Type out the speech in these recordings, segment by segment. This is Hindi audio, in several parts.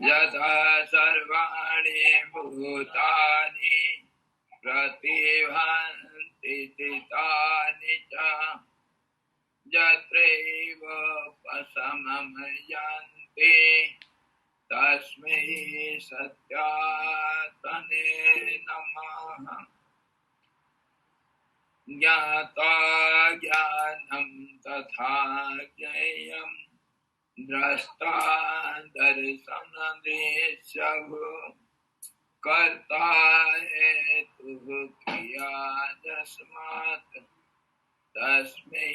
यथा सर्वाणि भूतानि प्रतिभान्ति तानि च यत्रैव उपशमयन्ति तस्मै सत्यात्मने नमः। ज्ञाता ज्ञानं तथा ज्ञेयं द्रष्टा दर्शनदृश्यः कर्ता हेतुः क्रिया यस्मात् तस्मै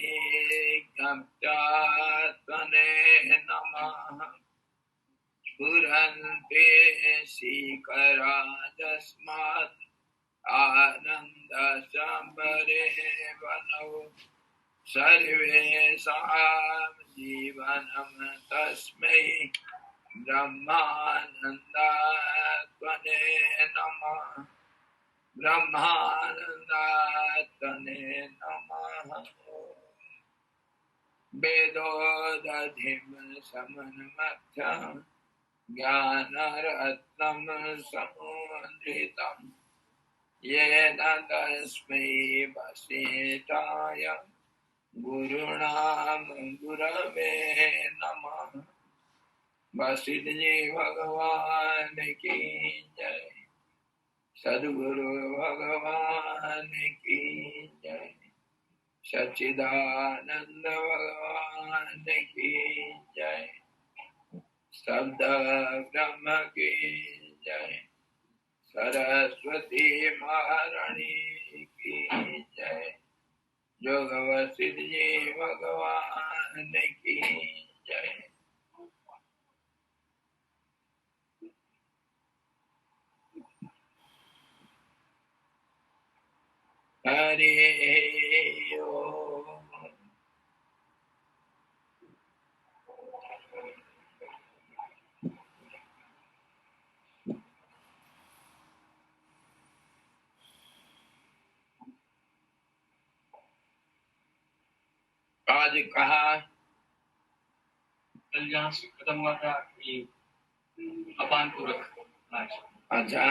ज्ञात्यात्मने नमः। स्फुरन्ते शिखरा यस्मात् आनन्दसम्भरे वनौ सर्वेषां जीवनं तस्मै ब्रह्मानन्दात्मने नमः। ब्रह्मानन्दात्मने नमः। वेदोदधिं समन्मथ्यं ज्ञानरत्नं समुद्रितम् येन तस्मै वसिष्ठाय गुरुणां गुरवे नमः। वशिष्ठ जी भगवान की जय। सद्गुरु भगवान की जय। सच्चिदानंद भगवान की जय। शब्द ब्रह्म की जय। सरस्वती महारानी की जय। जोग वशिष्ठ जी भगवान की जय। हरि ओम। आज कहा कल जहाँ से खत्म हुआ था ये अपान पूरक। अच्छा,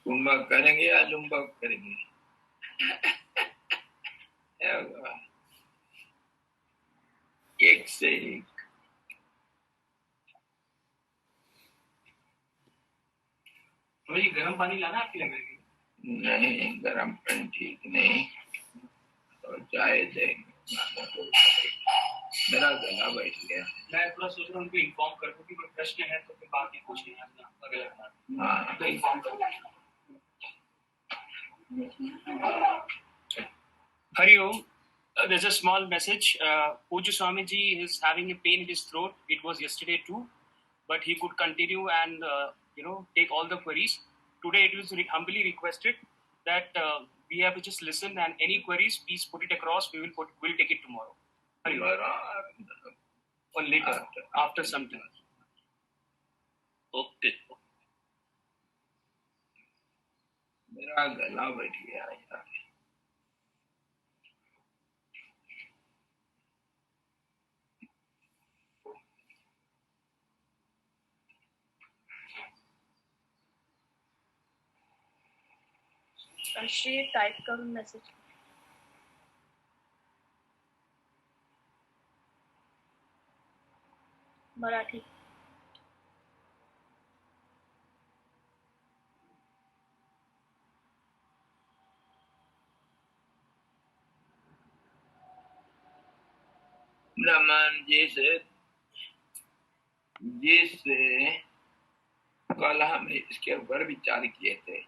कुंभक करेंगे या चुंबक करेंगे? एक से एक। तो ये गर्म पानी लाना आपकी लग रही है? नहीं, गर्म पानी ठीक नहीं, तो चाय देंगे। मेरा गला बैठ गया। मैं थोड़ा सोच रहा हूँ उनको इन्फॉर्म कर दूँ कि कोई प्रश्न है तो फिर बात ही पूछेंगे अपना अगला। हाँ, तो इन्फॉर्म कर। Hari Om. There's a small message. Pujya Swamiji is having a pain in his throat. It was yesterday too, but he could continue and take all the queries. Today it was humbly requested that we have to just listen, and any queries, please put it across. We'll take it tomorrow. Hari Om. Or later, after some time. Okay. मेरा गला बैठ गया यार। श्री टाइप का मैसेज मराठी। ब्रह्मन जिससे कल हम इसके ऊपर विचार किए थे,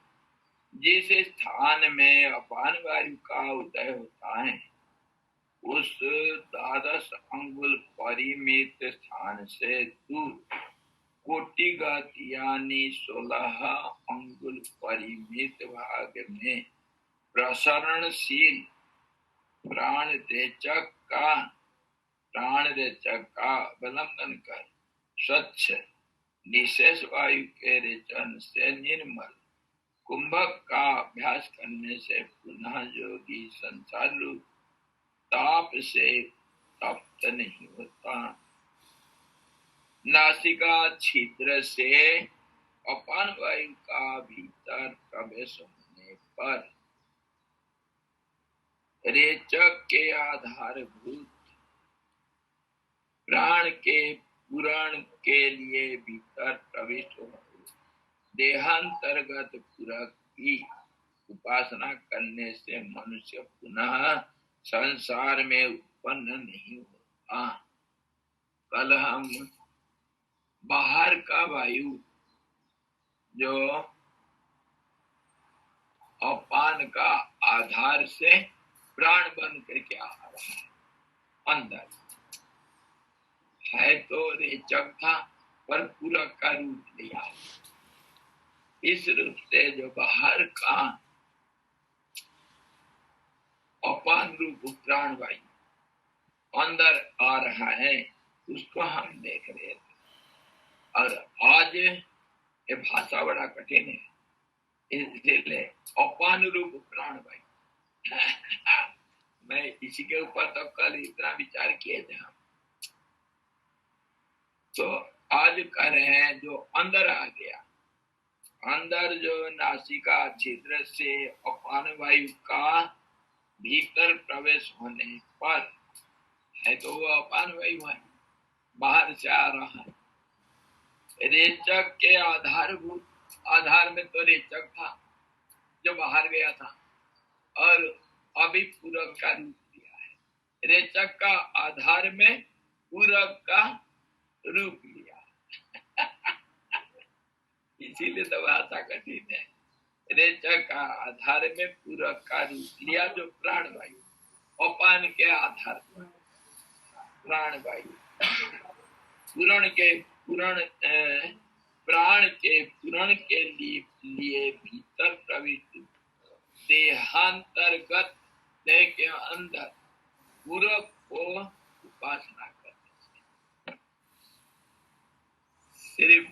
जिस स्थान में अपान वायु का उदय होता है उस 12 अंगुल परिमित स्थान से दूर कोटिगत यानी 16 अंगुल परिमित भाग में प्रसरणशील प्राणरेचक का अवलंबन कर स्वच्छ निशेष वायु के रेचन से निर्मल कुंभक का अभ्यास करने से पुनः योगी संसार रूप ताप से तप्त नहीं होता। नासिका छिद्र से अपान वायु का भीतर प्रवेश होने पर रेचक के आधारभूत प्राण के पूरण के लिए भीतर प्रविष्ट हो देहांतर्गत पूरक की उपासना करने से मनुष्य पुनः संसार में उत्पन्न नहीं होता। कल हम बाहर का वायु जो अपान का आधार से प्राण बन करके आ रहा है, अंदर है तो रेचक था पर पूरक का रूप लिया। इस रूप से जो बाहर का अपान रूप प्राण वायु अंदर आ रहा है उसको हम देख रहे थे। और आज ये भाषा बड़ा कठिन है, इसलिए अपान रूप प्राण वायु मैं इसी के ऊपर तो कल इतना विचार किए थे हम। तो आज कह रहे हैं जो अंदर आ गया, अंदर जो नासिका छिद्र से अपान वायु का भीतर प्रवेश होने पर है तो वो अपान वायु है, बाहर से आ रहा है। रेचक के आधारभूत, आधार में तो रेचक था जो बाहर गया था और अभी पूरक का रूप लिया है। रेचक का आधार में पूरक का रूप लिया इसीलिए तो भाषा कठिन है। रेचक का आधार में पूरक का रूप लिया जो प्राण वायु अपान के आधार पर प्राण वायु प्राण के पूरण के लिए भीतर प्रविष्ट देहांतर्गत देह के अंदर पूरक को उपासना करने से सिर्फ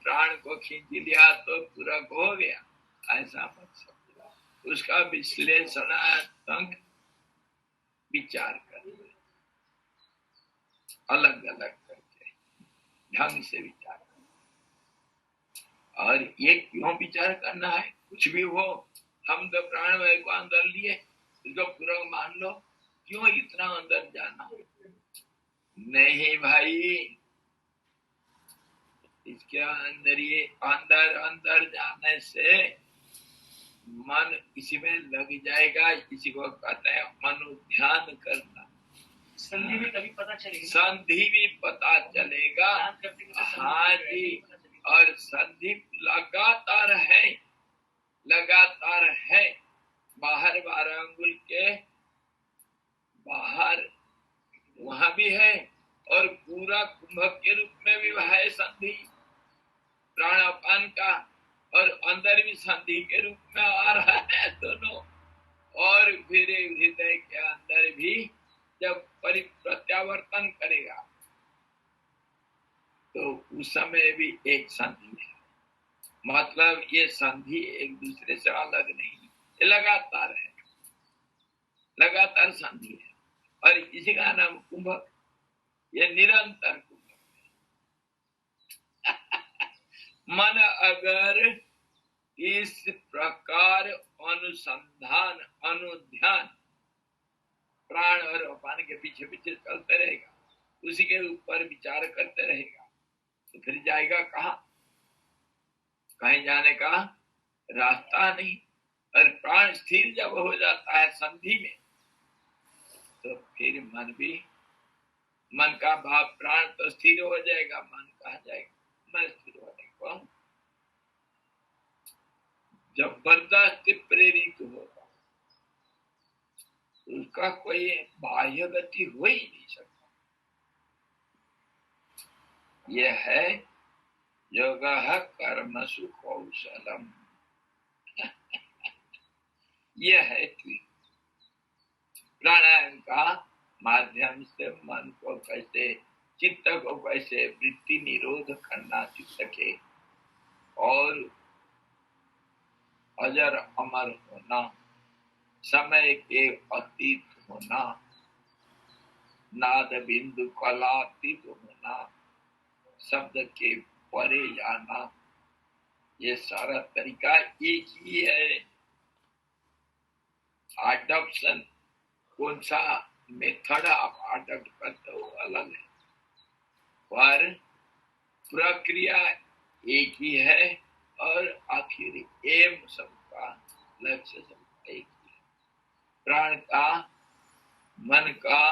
प्राण को खींच लिया तो पूरक हो गया, ऐसा मत समझो। उसका विश्लेषणात्मक विचार करना, अलग अलग करके ढंग से विचार करना। और ये क्यों विचार करना है? कुछ भी हो, हम तो प्राण वायु को अंदर लिए, इसको पूरा मान लो, क्यों इतना अंदर जाना? नहीं भाई, इसके अंदर ये अंदर जाने से मन इसी में लग जाएगा। इसी को कहते हैं मनोध्यान करना। संधि भी तभी पता चलेगी, संधि भी पता चलेगा। हाँ जी, और संधि लगातार है। बाहर 12 अंगुल के बाहर वहां भी है और पूरा कुंभक के रूप में भी है संधि प्राणापान का, और अंदर भी संधि के रूप में आ रहा है दोनों। और फिर हृदय के अंदर भी जब प्रत्यावर्तन करेगा तो उस समय भी एक संधि है। मतलब ये संधि एक दूसरे से अलग नहीं, ये लगातार है, लगातार संधि है। और इसी का नाम कुंभक, ये निरंतर कुंभक है। मन अगर इस प्रकार अनुध्यान प्राण और अपान के पीछे पीछे चलते रहेगा, उसी के ऊपर विचार करते रहेगा, तो फिर जाएगा कहाँ? कहीं जाने का रास्ता नहीं। और प्राण स्थिर जब हो जाता है संधि में, तो फिर मन का भाव, प्राण तो स्थिर हो जाएगा, मन कहाँ जाएगा? मन स्थिर होने को जबरदस्ती प्रेरित होगा, उसका कोई बाह्य गति हो ही नहीं सकता। यह है योगः कर्मसु कौशलम। यह है प्राणायाम का माध्यम से मन को कैसे, चित्त को कैसे वृत्ति निरोध करना चित्त के, और अजर अमर होना, समय के अतीत होना, नाद बिंदु कलातीत होना, शब्द के परे जाना, ये सारा तरीका एक ही है। अडॉप्शन कौन सा मेथड आप अडॉप्ट करते हो अलग है, पर प्रक्रिया एक ही है और आखिर एम सबका, लक्ष्य सबका एक ही है। प्राण का, मन का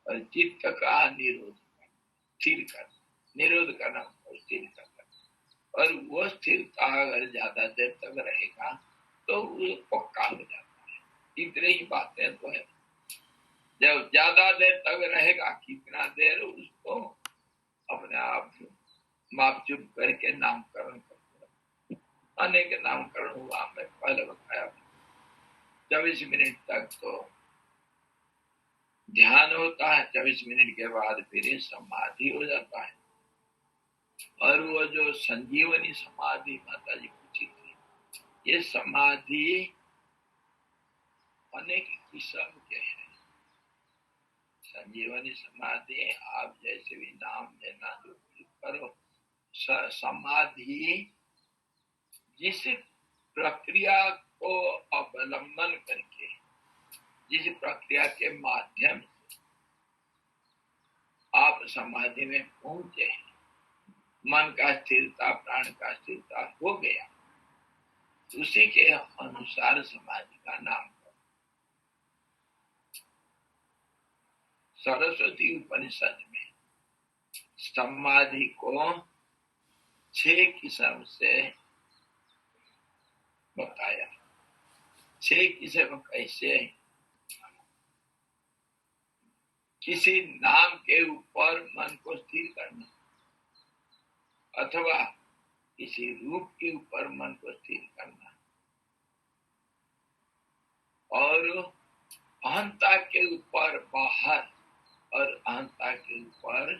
और चित्त का निरोध करना, स्थिर करना, निरोध करना और स्थिर करना। और वो स्थिरता अगर ज्यादा देर तक रहेगा तो वो पक्का हो जाता है। इतनी ही बातें तो है। जब ज्यादा देर तक रहेगा, कितना देर, उसको अपने आप माप चुप करके नामकरण करते हैं। अनेक नामकरण हुआ, मैं पहले बताया। 24 मिनट तक तो ध्यान होता है, 24 मिनट के बाद फिर समाधि हो जाता है। और वो जो संजीवनी समाधि माता जी पूछी थी, ये समाधि अनेक किस्म के हैं। संजीवनी समाधि आप जैसे भी नाम लेना जो करो, समाधि जिस प्रक्रिया को अवलंबन करके, जिस प्रक्रिया के माध्यम से आप समाधि में पहुंचे, मन का स्थिरता, प्राण का स्थिरता हो गया, उसी के अनुसार समाधि का नाम करो। सरस्वती उपनिषद में समाधि को 6 किस्म से बताया। 6 किस्म कैसे? किसी नाम के ऊपर मन को स्थिर करना, अथवा किसी रूप के ऊपर मन को स्थिर करना, और अहंता के ऊपर बाहर और अहंता के ऊपर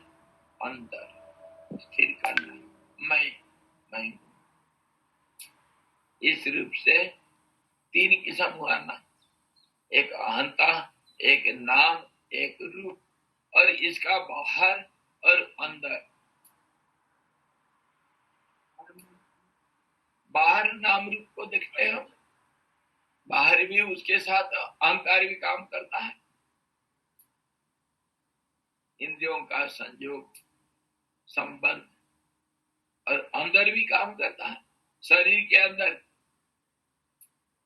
अंदर स्थिर करना। मैं इस रूप से 3 किस्म हुआ ना, एक अहंता, एक नाम, एक रूप, और इसका बाहर और अंदर। बाहर नाम रूप को देखते हो, बाहर भी उसके साथ अहंकार भी काम करता है, इंद्रियों का संयोग संबंध, और अंदर भी काम करता है, शरीर के अंदर।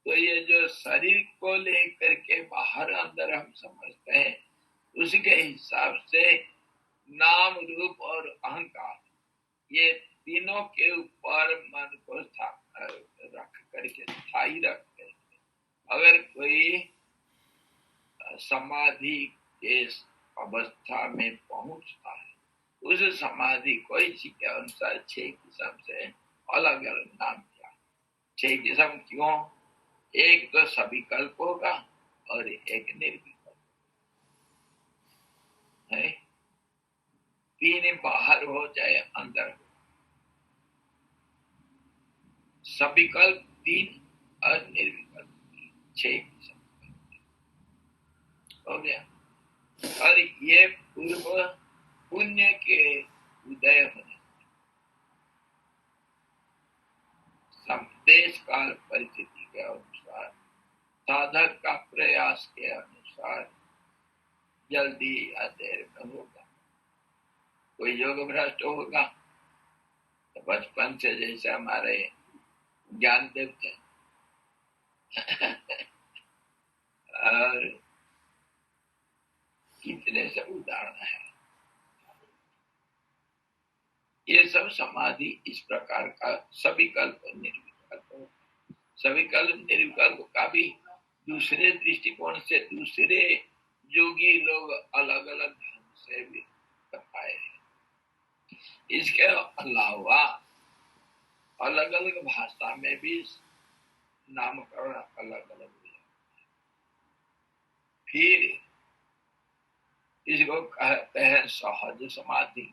तो ये जो शरीर को लेकर के बाहर अंदर हम समझते हैं, उसके हिसाब से नाम रूप और अहंकार, ये तीनों के ऊपर मन को रख करके, स्थायी रख करके, अगर कोई समाधि के अवस्था में पहुंचता है, उस समाधि को इसी के अनुसार 6 किस्म से अलग अलग नाम दिया। 6 किस्म क्यों? एक तो सविकल्प होगा और एक निर्विकल्प है। 3 बाहर हो चाहे अंदर हो, सविकल्प 3 और निर्विकल्प 6 किस्म हो गया। और ये पूर्व पुण्य के उदय होने, देश काल परिस्थिति के अनुसार, साधक का प्रयास के अनुसार जल्दी या देर में होगा। कोई योग भ्रष्ट होगा तो बचपन से जैसे हमारे ज्ञानदेव थे और कितने सब उदाहरण है। ये सब समाधि इस प्रकार का सविकल्प निर्विकल्प, सविकल्प निर्विकल्प का भी दूसरे दृष्टिकोण से दूसरे योगी लोग अलग अलग ढंग से भी बताए हैं। इसके अलावा अलग अलग भाषा में भी नामकरण अलग अलग है। फिर इसको कहते हैं सहज समाधि।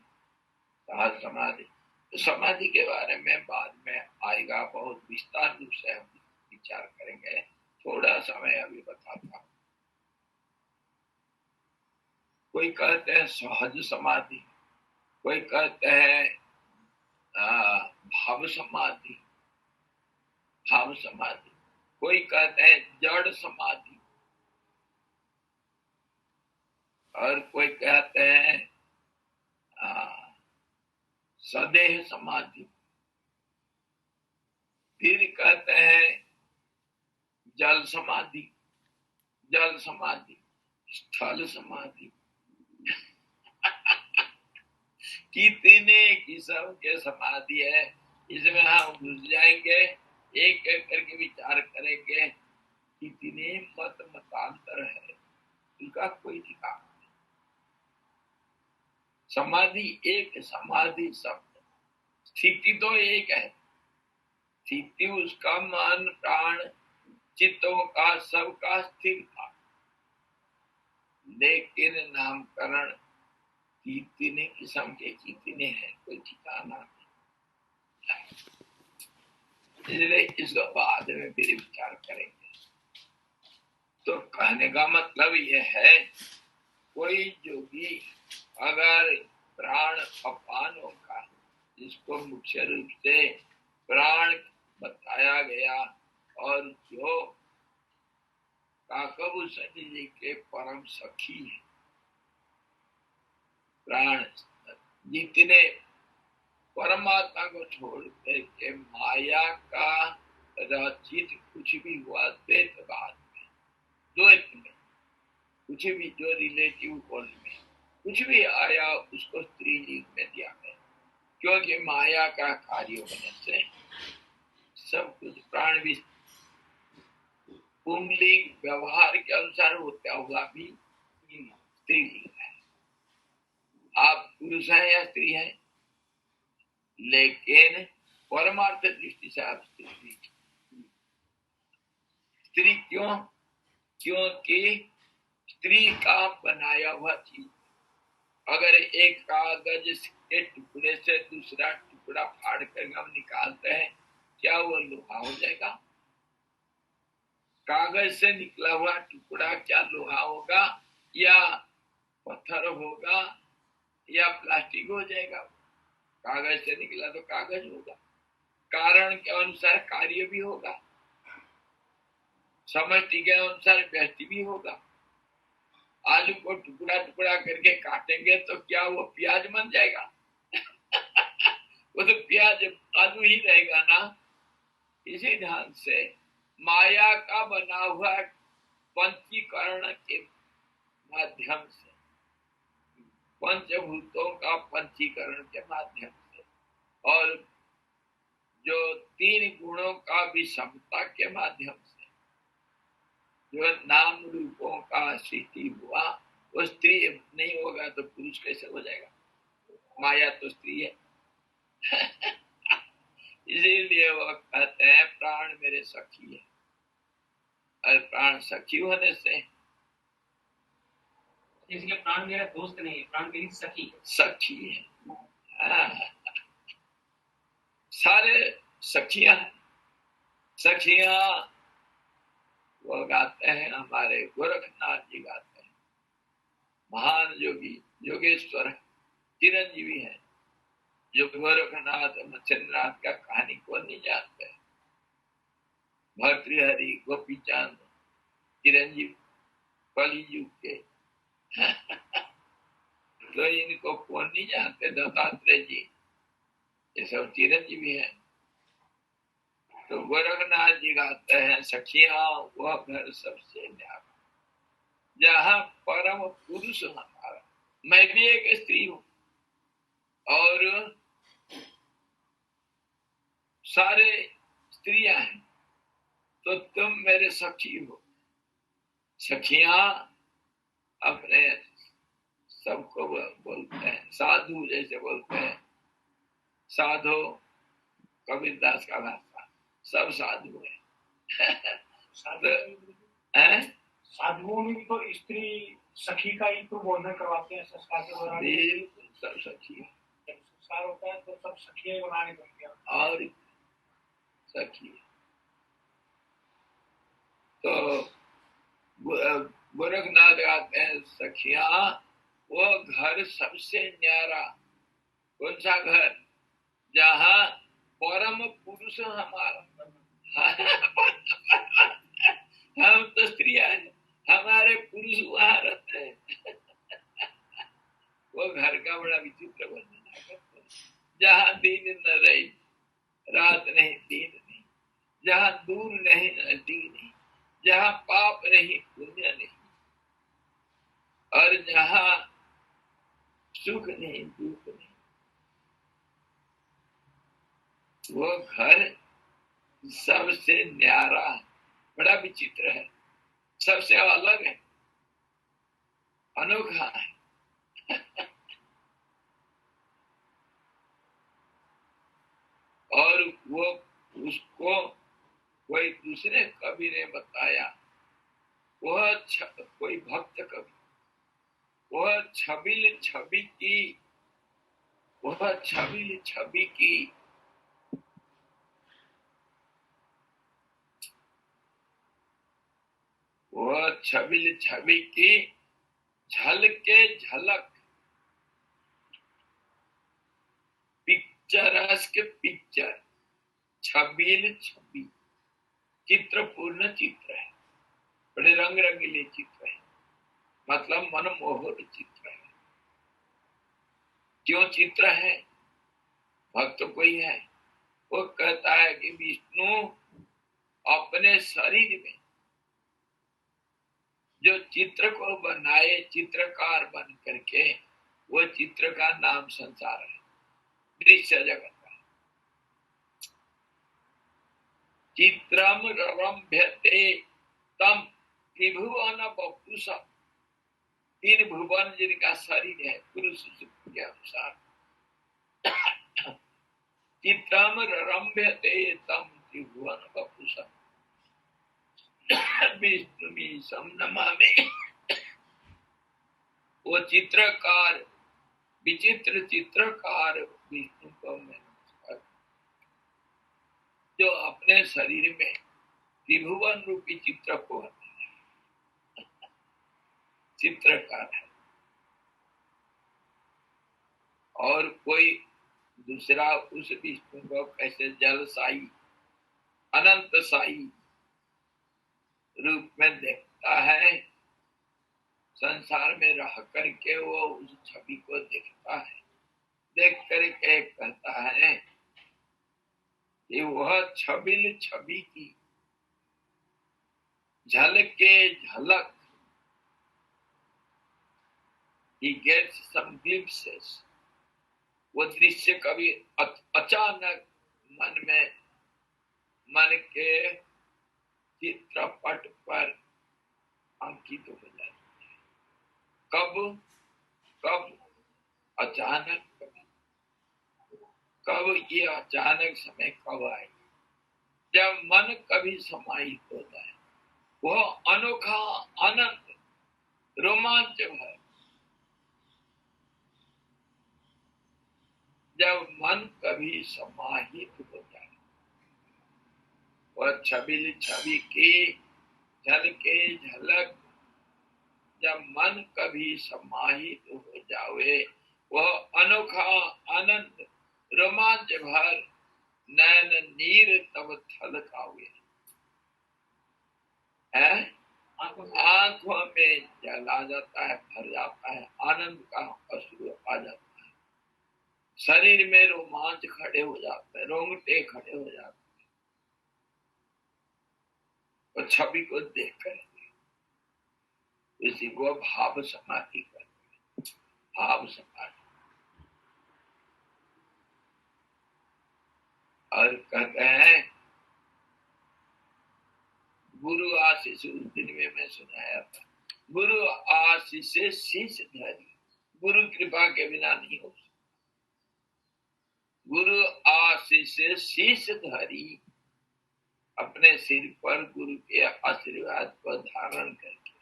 सहज समाधि, समाधि के बारे में बाद में आएगा, बहुत विस्तार रूप से हम विचार करेंगे। थोड़ा समय अभी बताता हूँ। कोई कहते हैं सहज समाधि, कोई कहते हैं भाव समाधि, भाव समाधि, कोई कहते हैं जड़ समाधि, और कोई कहते हैं सदेह समाधि, फिर कहते हैं जल समाधि, जल समाधि, स्थल समाधि। कितने किस्म के समाधि है, इसमें हम घुस जाएंगे, एक एक करके विचार करेंगे। कितने मत मतांतर है, उनका कोई ठिकाना नहीं। समाधि एक, समाधि शब्द, स्थिति तो एक है। स्थिति उसका मन प्राण चित्तों का सबका स्थिर था, लेकिन नामकरण कितने किस्म के कितने हैं, कोई ठिकाना नहीं। इसलिए इसको बाद में फिर विचार करेंगे। तो कहने का मतलब यह है, कोई जोगी अगर प्राण अपानों का, जिसको मुख्य रूप से प्राण बताया गया, और जो काकभूषण जी के परम सखी है, प्राण जितने परमात्मा को छोड़ करके माया का रचित कुछ भी हुआ द्वैतवाद में, द्वैत में कुछ भी जो रिलेटिव वर्ल्ड में कुछ भी आया, उसको स्त्रीलिंग में दिया गया, क्योंकि माया का कार्य होने से सब कुछ प्राण भी पुंलिंग व्यवहार के अनुसार होता हुआ भी स्त्रीलिंग है। आप पुरुष है या स्त्री है, लेकिन परमार्थ दृष्टि से आप स्त्री क्यों? क्योंकि स्त्री का बनाया हुआ चीज, अगर एक कागज के टुकड़े से दूसरा टुकड़ा फाड़ कर हम निकालते हैं, क्या वो लोहा हो जाएगा? कागज से निकला हुआ टुकड़ा क्या लोहा होगा, या पत्थर होगा, या प्लास्टिक हो जाएगा? कागज से निकला तो कागज होगा, कारण के अनुसार कार्य भी होगा, समष्टि के अनुसार व्यक्ति भी होगा। आलू को टुकड़ा टुकड़ा करके काटेंगे तो क्या वो प्याज बन जाएगा? वो तो प्याज आलू ही रहेगा ना। इसी ढंग से माया का बना हुआ पंचीकरण के माध्यम से, पंचभूतों का पंचीकरण के माध्यम से, और जो तीन गुणों का विषमता के माध्यम से जो नाम रूपों का सृष्टि हुआ, वो स्त्री नहीं होगा तो पुरुष कैसे हो जाएगा? माया तो स्त्री है। इसीलिए वो कहते हैं प्राण मेरे सखी है, और प्राण सखी होने से, इसलिए प्राण मेरा दोस्त नहीं है, प्राण मेरी सखी सखी है। सारे सखियां हैं। सखियां वो गाते हैं, हमारे गोरखनाथ जी गाते हैं, महान योगी योगेश्वर चिरंजीवी है, जो गोरखनाथ मच्छिंद्रनाथ का कहानी को नहीं जानते। भर्तृहरि गोपीचंद चिरंजीव कलियुग के तो इनको कौन नहीं जानते? दत्तात्रेय जी, ये सब चिरंजीवी है। तो गोरखनाथ जी गाते हैं, सखियां वह घर सबसे न्यारा, जहाँ परम पुरुष हमारा। मैं भी एक स्त्री हूँ और सारे स्त्रियां हैं, तो तुम मेरे सखी हो। सखियां अपने सबको बोलते हैं, साधु जैसे बोलते हैं, साधो कबीरदास का भाषा, सब साधु है। साधुओं में भी तो स्त्री सखी का ही तो बोधन करवाते हैं संस्कार के दौरान। सब सखी है, जब संस्कार होता है तो सब सखियां बनाने पड़ती हैं। और सखी तो गोरखनाथ गाते हैं, सखिया वो घर सबसे न्यारा, कौन सा घर? जहाँ परम पुरुष हमारा हम तो स्त्रियां हैं, हमारे पुरुष वहां रहते हैं। वो घर का बड़ा विचित्र वर्णन करते हैं। जहाँ दिन न रही, रात नहीं दिन नहीं, जहाँ दूर नहीं नजदीक नहीं, जहाँ पाप नहीं पुण्य नहीं, और जहाँ सुख नहीं दुख नहीं, वो घर सबसे न्यारा है, बड़ा विचित्र है, सबसे अलग है, अनोखा है। और वो उसको कोई दूसरे कवि ने बताया, वह कोई भक्त कवि, वह छबिल छवि की, वह छबिल छवि की वह छबिल छवि की झलके झलक, पिक्चरस के पिक्चर, छबिल छवि, चित्रपूर्ण चित्र है, बड़े रंग रंगीले चित्र है, मतलब मनमोहक चित्र है। क्यों चित्र है? भक्त कोई है, वो कहता है कि विष्णु अपने शरीर में जो चित्र को बनाए, चित्रकार बन करके, वो चित्र का नाम संसार है, दृश्य जगत का। चित्रम रम्भ्यते तम त्रिभुवन वपुषा, तीन भुवन जिनका शरीर है पुरुष सूक्त के अनुसार, चित्रम रम्भ्यते तम त्रिभुवन वपुषा विष्णु नमामि। वो चित्रकार, विचित्र चित्रकार विष्णु को मैं नमस्कार, जो अपने शरीर में त्रिभुवन रूपी चित्र को चित्रकार है। और कोई दूसरा उस विष्णु को कैसे जलसाई, अनंत साई रूप में देखता है, संसार में रह करके वो उस छवि को देखता है, देख करके कहता है कि वह छबिल छवि की झलके झलक, he gets some glimpses, वो दृश्य कभी अचानक मन के चित्रपट पर अंकित हो जाती है। कब अचानक, कब ये अचानक समय कब आए? जब मन कभी समाहित होता है, वह अनोखा आनंद रोमांच है। जब मन कभी समाहित होता है, वह छबिल छवि की झलके झलक, जब मन कभी समाहित हो जावे, वह अनोखा आनंद रोमांच भर नैन नीर तब थलकावे, है आंखों में जल आ जाता है, भर जाता है, आनंद का अश्रु आ जाता है, शरीर में रोमांच खड़े हो जाते हैं, रोंगटे खड़े हो जाते हैं, और छवि को देख कर इसी को भाव समाधि करते हैं, भाव समाधि। और कहते हैं गुरु आशीष, उस दिन में मैं सुनाया था, गुरु आशीष से शीश धरी, गुरु कृपा के बिना नहीं हो सकता। गुरु आशीष से शीश धरी, अपने सिर पर गुरु के आशीर्वाद को धारण करके,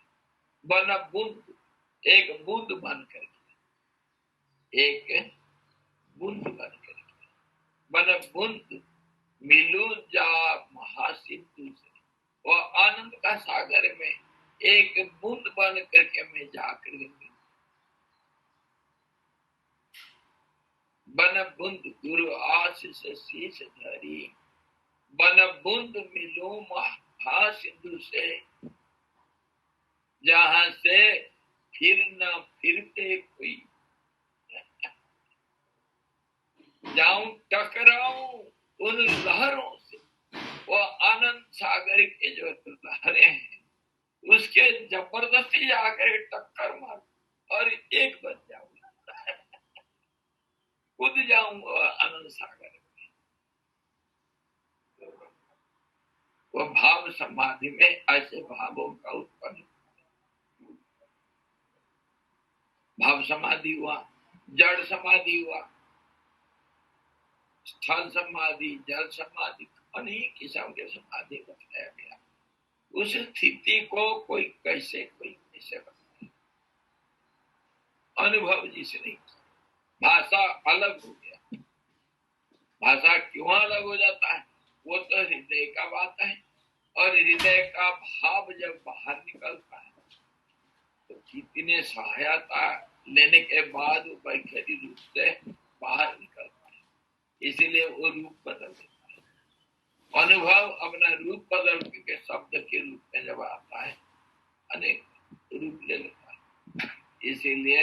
बन बूंद, एक बूंद बन करके, एक बूंद बन करके, बन बूंद मिलू जा महासिंधु से, वो आनंद का सागर में एक बूंद बन करके मैं जाकर बन बूंद गुरु आशीष शीश धरी, बन बूंद मिलो महासिंधु से, जहां से फिर न फिरते कोई, जाऊं टकराऊं उन लहरों से। वो आनंद सागर के जो लहरें हैं उसके जबरदस्ती जाकर टक्कर मार और एक बन जाऊं, कूद जाऊं आनंद सागर में। वो भाव समाधि में ऐसे भावों का उत्पन्न, भाव समाधि हुआ, जड़ समाधि हुआ, स्थल समाधि, जल समाधि, अनेक किस्म के समाधि बताया गया। उस स्थिति को कोई कैसे बताए, अनुभव जिसे नहीं, भाषा अलग हो गया। भाषा क्यों अलग हो जाता है? वो तो हृदय का बात है, और हृदय का भाव जब बाहर निकलता है तो कितने सहायता लेने के बाद वो वैखरी रूप से बाहर निकलता है, इसीलिए वो रूप बदल देता है। अनुभव अपना रूप बदल के शब्द के रूप में जब आता है अनेक रूप ले लेता है, इसीलिए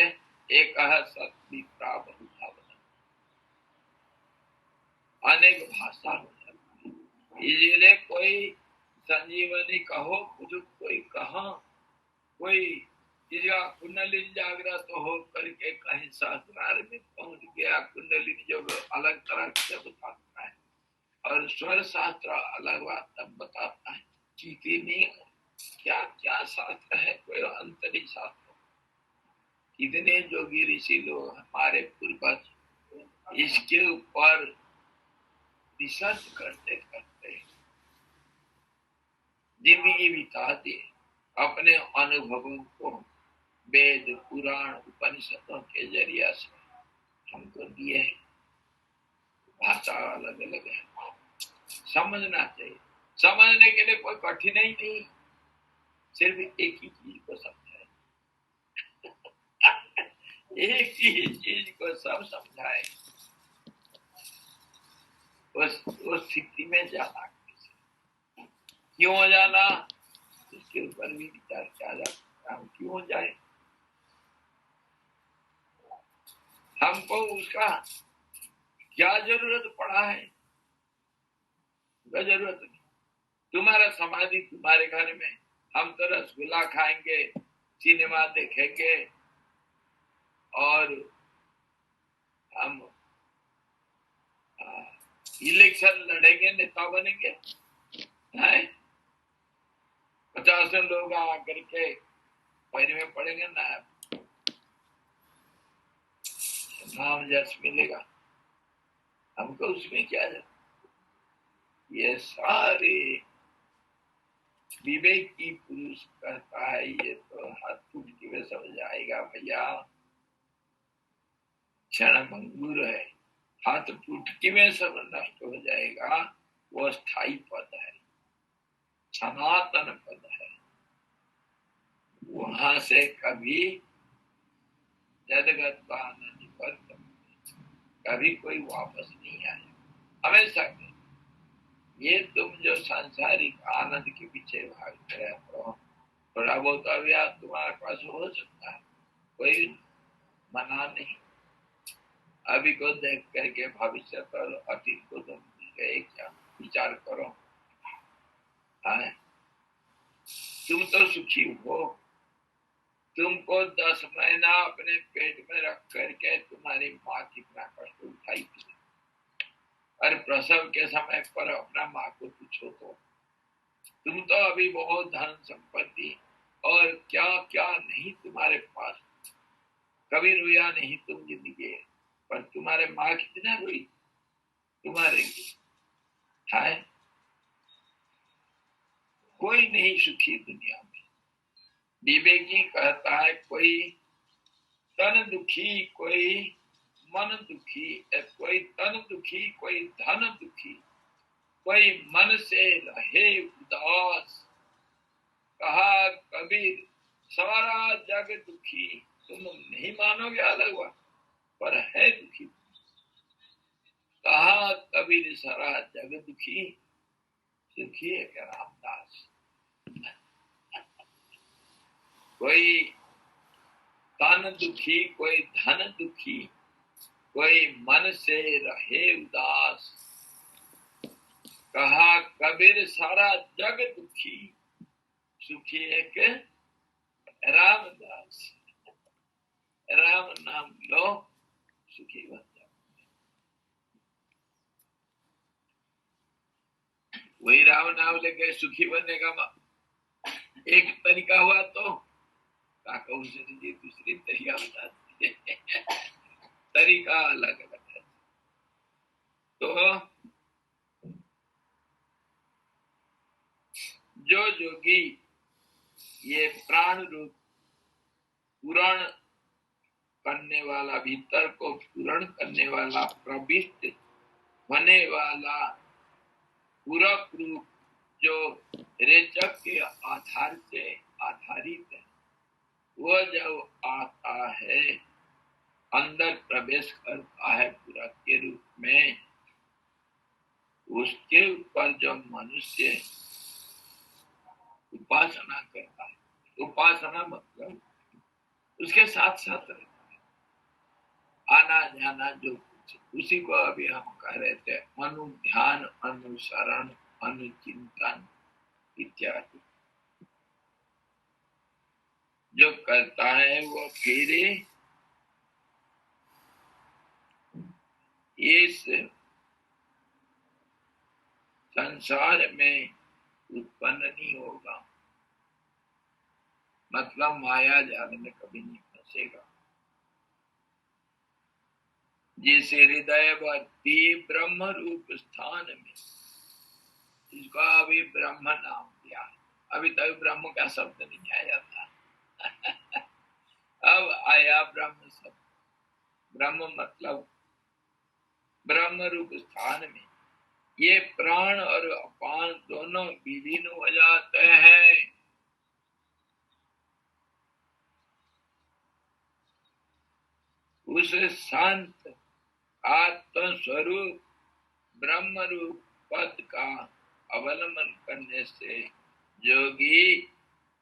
एक सत्य प्राप्त भावना अनेक भाषा हो जाती है। इसीलिए कोई संजीवनी कहो कोई कहा, कोई कुंडलिनी जागृत हो करके कहीं सहस्रार में पहुंच गया। कुंडलिनी जो अलग तरह से बताता है और स्वर शास्त्र अलग बात बताता है। कितनी क्या क्या शास्त्र है, कोई अंतरी शास्त्र, कितने जोगी ऋषि लोग हमारे पूर्वज इसके ऊपर रिसर्च करते करते जिंदगी बिता दी, अपने अनुभवों को वेद पुराण उपनिषदों के जरिया से हमको दिए हैं। भाषा अलग अलग है, समझना चाहिए। समझने के लिए कोई कठिनाई नहीं, सिर्फ एक ही चीज को समझाए एक ही चीज को सब समझाए, उस स्थिति में जाना क्यों जाना, इसके ऊपर भी विचार किया जाता है। हम क्यों जाए, हमको उसका क्या जरूरत पड़ा है? जरूरत नहीं। तुम्हारा समाधि तुम्हारे घर में, हम तो रसगुल्ला खाएंगे, सिनेमा देखेंगे और हम इलेक्शन लड़ेंगे, नेता बनेंगे। 50 लोग आकर के पैर में पड़ेंगे ना, नाम जस मिलेगा, हमको उसमें क्या जाता? ये सारे विवेकी पुरुष कहता है, ये तो हाथ टूटकी में समझ आएगा भैया, क्षण भंगुर है, हाथ टूटकी में सब नष्ट हो जाएगा। वो स्थायी पद है, सनातन पद है, वहां से कभी जदगत कभी कोई वापस नहीं आया, हमेशा के। ये तुम जो सांसारिक आनंद के पीछे भागते रहते हो, थोड़ा बहुत अभ्यास तुम्हारे पास हो सकता है, कोई मना नहीं। अभी को देख करके भविष्य करो, अतीत को तुम गए क्या विचार करो। हाँ, तुम तो सुखी हो, तुमको 10 महीना अपने पेट में रख करके तुम्हारी माँ कितना कष्ट उठाई थी, और प्रसव के समय पर अपना माँ को पूछो तो तुम तो अभी बहुत धन संपत्ति और क्या क्या नहीं तुम्हारे पास, कभी रोया नहीं तुम जिंदगी, पर तुम्हारे माँ कितना रोई तुम्हारे लिए। है कोई नहीं सुखी दुनिया में। विवेकी कहता है कोई तन दुखी, कोई मन दुखी, कोई तन दुखी, कोई धन दुखी, कोई मन से रहे उदास, कहा कबीर सारा जग दुखी, तुम नहीं मानोगे अलग बात, पर है दुखी। कहा कबीर सारा जग दुखी, सुखी है क्या रामदास। कोई तन दुखी, कोई धन दुखी, कोई मन से रहे उदास। कहा कबीर सारा जग दुखी, सुखी एक रामदास। राम नाम लो, सुखी बन जाओ। वही राम नाम लेके सुखी बनने का एक तरीका हुआ तो काका उसे दूसरी तरीका बता दीजिए। तरीका अलग अलग है। तो जो जोगी ये प्राण रूप पूर्ण करने वाला, भीतर को पूर्ण करने वाला, प्रविष्ट होने वाला पूरक रूप जो रेचक के आधार से आधारित है, वो जब आता है, अंदर प्रवेश करता है पूरक के रूप में, उसके ऊपर जो मनुष्य उपासना करता है, उपासना मतलब उसके साथ साथ रहता है, आना जाना जो कुछ, उसी को अभी हम कह रहे थे अनुध्यान, अनुसरण, अनुचिंतन इत्यादि जो करता है, वो फिर इस संसार में उत्पन्न नहीं होगा, मतलब माया जाल में कभी नहीं फंसेगा। जिस हृदयवर्ती ब्रह्म रूप स्थान में, इसका अभी ब्रह्म नाम दिया, अभी तक ब्रह्म का शब्द नहीं आया था। अब आया ब्रह्म शब्द। ब्रह्म मतलब ब्रह्म रूप स्थान में ये प्राण और अपान दोनों विलीन हो जाते हैं। उस शांत आत्म स्वरूप ब्रह्म रूप पद का अवलंबन करने से योगी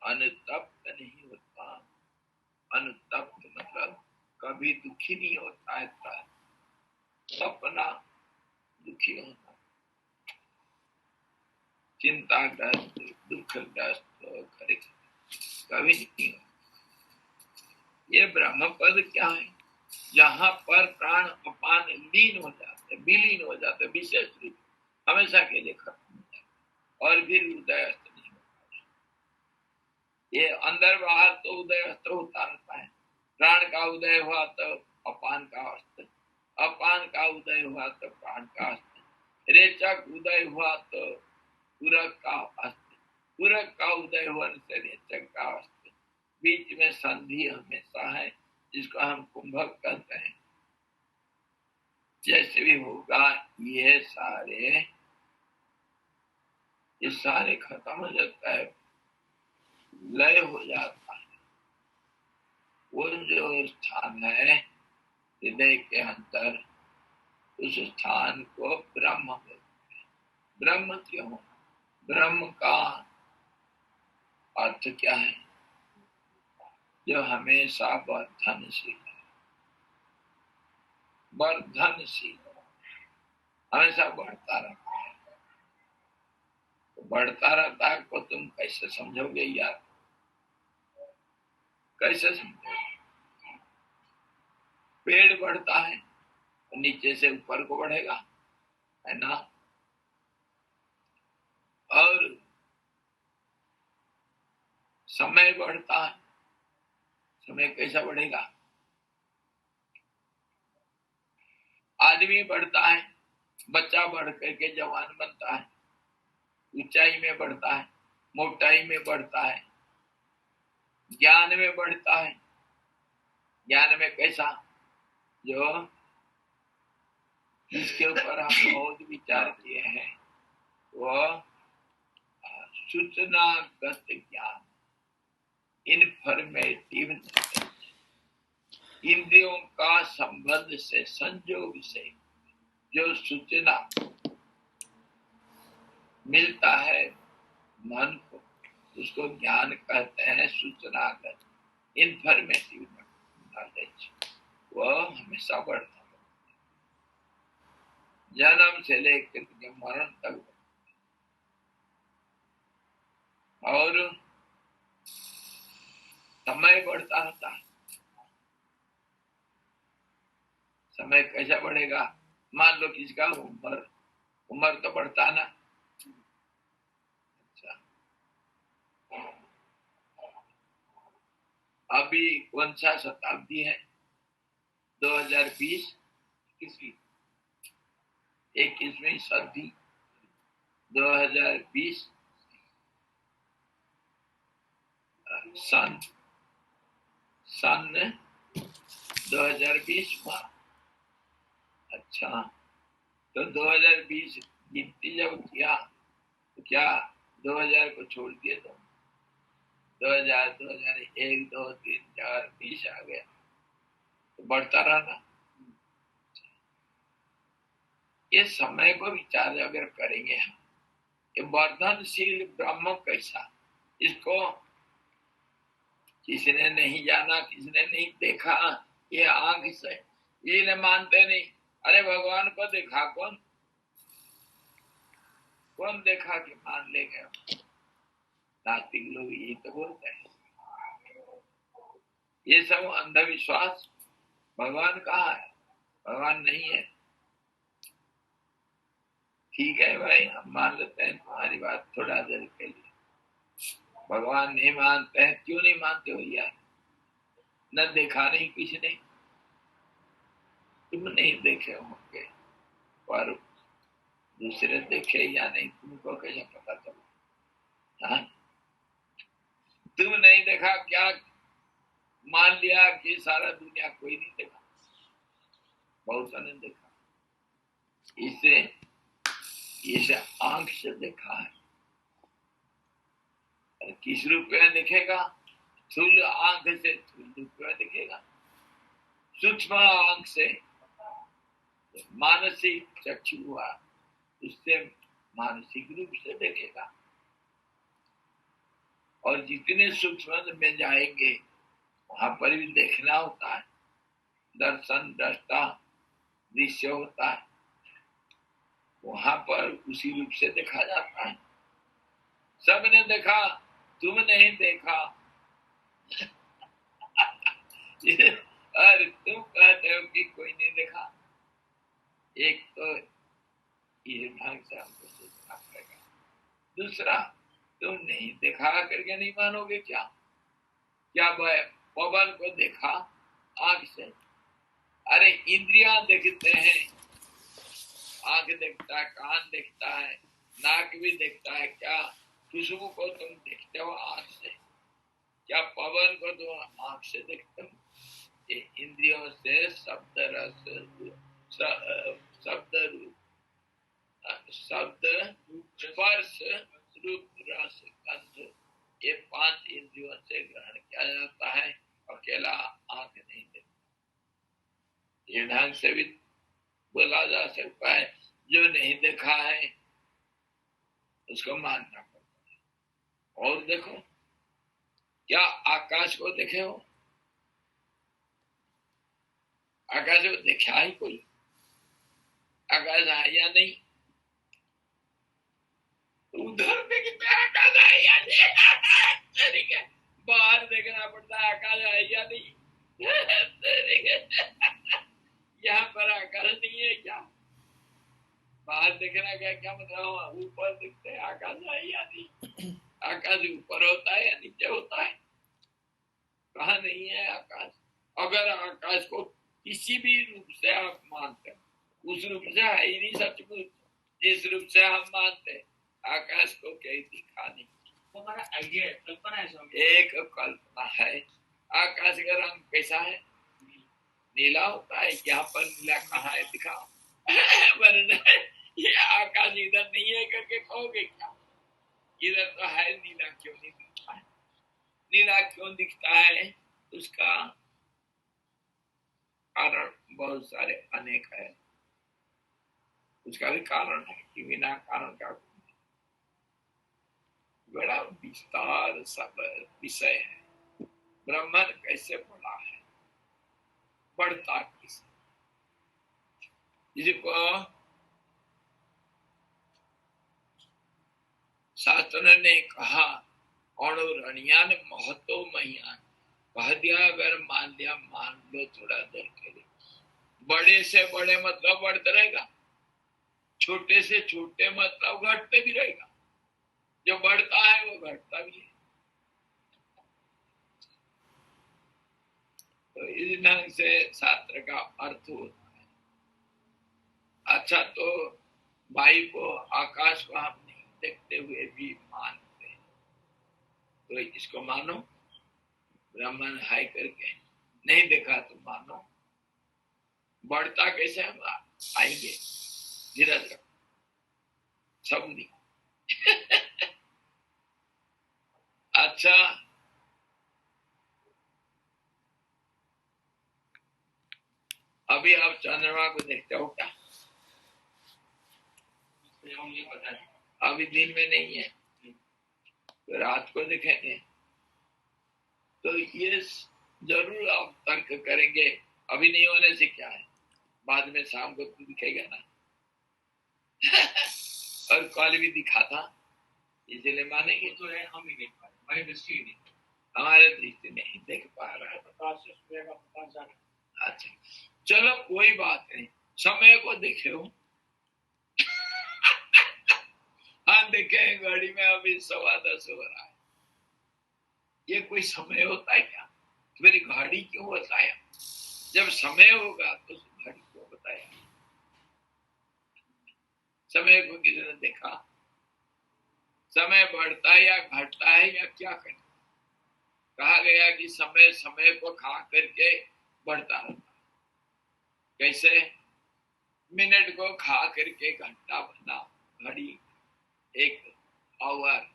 अनुतप्त नहीं होता। अनुतप्त मतलब कभी दुखी नहीं होता है, तपना दुखी होना, चिंताग्रस्त, दुखग्रस्त कभी नहीं होता। ये ब्रह्म पद क्या है? जहाँ पर प्राण अपान लीन हो जाते, विलीन हो जाते, विशेष रूप हमेशा के लिए खत्म हो जाते और फिर उदयस्त नहीं होता। ये अंदर बाहर तो उदयस्त होता रहता है। प्राण का उदय हुआ तो अपान का अस्त, अपान का उदय हुआ तो प्राण का अस्त, रेचक उदय हुआ तो पूरक का अस्त, पूरक का उदय होने से रेचक का अस्त, बीच में संधि हमेशा है, जिसको हम कुंभक कहते हैं। जैसे भी होगा ये सारे खत्म हो जाता है, लय हो जाता है। वो जो स्थान है हृदय के अंदर, उस स्थान को ब्रह्म कहते हैं। ब्रह्म क्यों? ब्रह्म का अर्थ क्या है? जो हमेशा वर्धनशील है, वर्धनशील, हमेशा बढ़ता रहता है। तो बढ़ता रहता है को तुम कैसे समझोगे यार? कैसे समझोगे? पेड़ बढ़ता है तो नीचे से ऊपर को बढ़ेगा, है ना? और समय बढ़ता है, समय कैसा बढ़ेगा? आदमी बढ़ता है, बच्चा बढ़ करके जवान बनता है, ऊंचाई में बढ़ता है, मोटाई में बढ़ता है, ज्ञान में बढ़ता है। ज्ञान में कैसा? जो जिसके ऊपर हम बहुत विचार किए हैं, वो सूचनागत ज्ञान, इन्फॉर्मेटिव, इंद्रियों का संबंध से संयोग से जो सूचना मिलता है मन को, उसको ज्ञान कहते हैं, सूचना का इन्फॉर्मेटिव नॉलेज। वह हमेशा बढ़ता है, जन्म से लेकर के मरण तक। और समय बढ़ता रहता है। समय कैसा बढ़ेगा? मान लो किसका उम्र तो बढ़ता ना। अच्छा, अभी कौन सा शताब्दी है? 2020, 21वीं सदी, 2020 सन 2020 हुआ। अच्छा, तो 2020 गिनती जब किया तो क्या 2000 को छोड़ दिए? तो 2000, 2001, 2, 3, 4, 20 आ गया, तो बढ़ता रहना। ये समय को विचार अगर करेंगे हम, ये वर्धनशील ब्रह्म कैसा, इसको किसने नहीं जाना, किसने नहीं देखा। ये आंख से ये न मानते नहीं। अरे भगवान को देखा कौन देखा कि मान लेंगे? नास्तिक लोग यही तो बोलते हैं। ये सब अंधविश्वास। भगवान कहाँ है? भगवान नहीं है। ठीक है भाई, हम मान लेते हैं तुम्हारी बात थोड़ा देर के लिए। भगवान नहीं मानते हैं, क्यों नहीं मानते हो यार? न देखा नहीं किसी ने, तुम नहीं देखे होंगे, पर दूसरे देखे या नहीं तुमको कैसे पता चला? तुम नहीं देखा, क्या मान लिया कि सारा दुनिया कोई नहीं देखा? बहुत ने देखा। इसे आंख से देखा है। किस रूप में दिखेगा? स्थूल आंख से स्थूल रूप में दिखेगा, सूक्ष्म आंख से मानसिक चक्षु हुआ, उससे मानसिक रूप से देखेगा। और जितने सूक्ष्म में जाएंगे वहां पर भी देखना होता है। दर्शन दृष्टा दृश्य होता है, वहां पर उसी रूप से देखा जाता है। सबने देखा, तुम नहीं देखा। अरे तुम कहते हो कि कोई नहीं देखा। एक तो ये ढंग से हमको सोचना पड़ेगा। दूसरा, तुम नहीं देखा करके नहीं मानोगे क्या? पवन को देखा आंख से? अरे इंद्रियां देखते हैं, आंख देखता है, कान देखता है, नाक भी देखता है। क्या खुशबू को तुम देखते हो आंख से? क्या पवन को तुम आंख से देखते हो? ये इंद्रियों से शब्द रस शब्द रूप शब्द स्पर्श रूप रस गंध, ये 5 इंद्रियों से ग्रहण किया जाता है। अकेला आंख नहीं देखता। ये ढंग से भी बोला जा सकता है। जो नहीं देखा है उसको मानना पड़ता है। और देखो, क्या आकाश को देखे हो? आकाश को देखा ही कोई? आकाश है या नहीं? उधर देखते आकाश है या नहीं? बाहर देखना पड़ता है आकाश है या नहीं? यहाँ पर आकाश नहीं है क्या? बाहर देखना क्या मतलब? ऊपर दिखते हैं आकाश है या नहीं? आकाश ऊपर होता है या नीचे होता है? कहाँ नहीं है आकाश? अगर आकाश को किसी भी रूप से आप मानते हैं, उस रूप से है ही नहीं सचमुच। जिस रूप से हम मानते हैं आकाश को कहीं दिखा नहीं। हमारा आइडिया है, कल्पना है। एक कल्पना है। आकाश का रंग कैसा है? नीला होता है। यहाँ पर नीला कहाँ है? दिखाओ। वरना ये आकाश इधर नहीं है करके कहोगे क्या? इधर तो है नीला, क्यों नहीं दिखता है? नीला क्यों दिखता है, उसका कारण बहुत सारे अनेक है। उसका भी कारण है कि बिना कारण का बड़ा विस्तार सब विषय है। ब्रह्मन कैसे बड़ा है, बढ़ता किस, जिसको शास्त्र ने कहा अणुरणियान महतो महियान, कह दिया अगर मान लिया, मान लो थोड़ा देर के लिए। बड़े से बड़े मतलब बढ़ता रहेगा, छोटे से छोटे मतलब घटते भी रहेगा। जो बढ़ता है वो घटता भी है। तो इस ढंग से शास्त्र का अर्थ होता है। अच्छा, तो वायु को, आकाश को हम नहीं देखते हुए भी मानते हैं, तो इसको मानो। ब्राह्मण हाई करके नहीं देखा तो मानो। बढ़ता कैसे हम आएंगे, धीरज रखो, सब नहीं। अच्छा, अभी आप चंद्रमा को देखते हो क्या? अभी दिन में नहीं है, तो रात को देखेंगे। तो ये जरूर आप तर्क करेंगे, अभी नहीं होने से क्या है, बाद में शाम को तो दिखेगा ना। और कल भी दिखा था, इसलिए मानेंगे। तो है, हम ही देख पा रहे, हमारी दृष्टि नहीं, हमारे दृष्टि नहीं देख पा रहा है। अच्छा, चलो कोई बात नहीं, समय को देखे हो। हाँ देखे, घड़ी में अभी 10:15 हो रहा है। ये कोई समय होता है क्या? मेरी घड़ी क्यों बताया? जब समय होगा तो घड़ी क्यों बताया? समय को किसी ने देखा? समय बढ़ता है या घटता है या क्या करता? कहा गया कि समय समय को खा करके बढ़ता रहता है। कैसे? मिनट को खा करके घंटा बना, घड़ी एक आवर,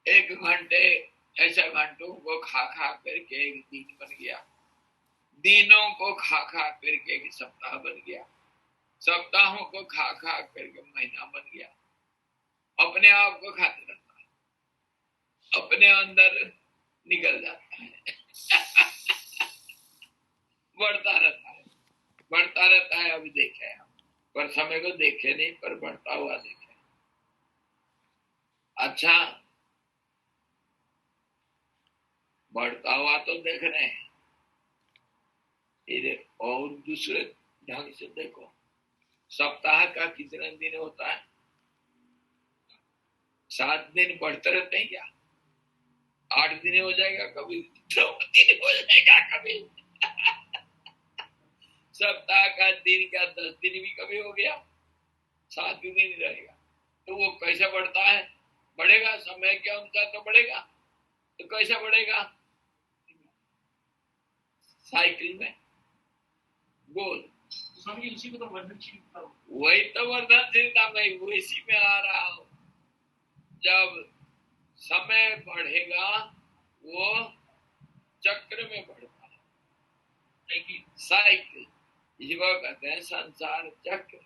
एक घंटे, ऐसा घंटों को खा खा करके एक दिन बन गया, दिनों को खा खा करके एक सप्ताह बन गया, सप्ताहों को खा खा करके महीना बन गया। अपने आप को खाते रहता है, अपने अंदर निकल जाता है। बढ़ता रहता है, बढ़ता रहता है। अभी देखे हम, पर समय को देखे नहीं, पर बढ़ता हुआ देखे। अच्छा, बढ़ता हुआ तो देख रहे हैं, फिर और दूसरे ढंग से देखो, सप्ताह का कितना दिन होता है? 7 दिन बढ़ते रहते हैं क्या? 8 दिन हो जाएगा कभी, 9 दिन हो जाएगा कभी। सप्ताह का दिन का 10 दिन भी कभी हो गया, 7 दिन ही रहेगा। तो वो कैसे बढ़ता है? बढ़ेगा समय के अनुसार तो बढ़ेगा। तो कैसे बढ़ेगा? साइकिल में गोल। उसी को तो वर्धनशीलता, वही तो वर्धनशीलता में, वो इसी में आ रहा हूं। जब समय बढ़ेगा वो चक्र में बढ़ता है, साइकिल, इसको कहते हैं संसार चक्र।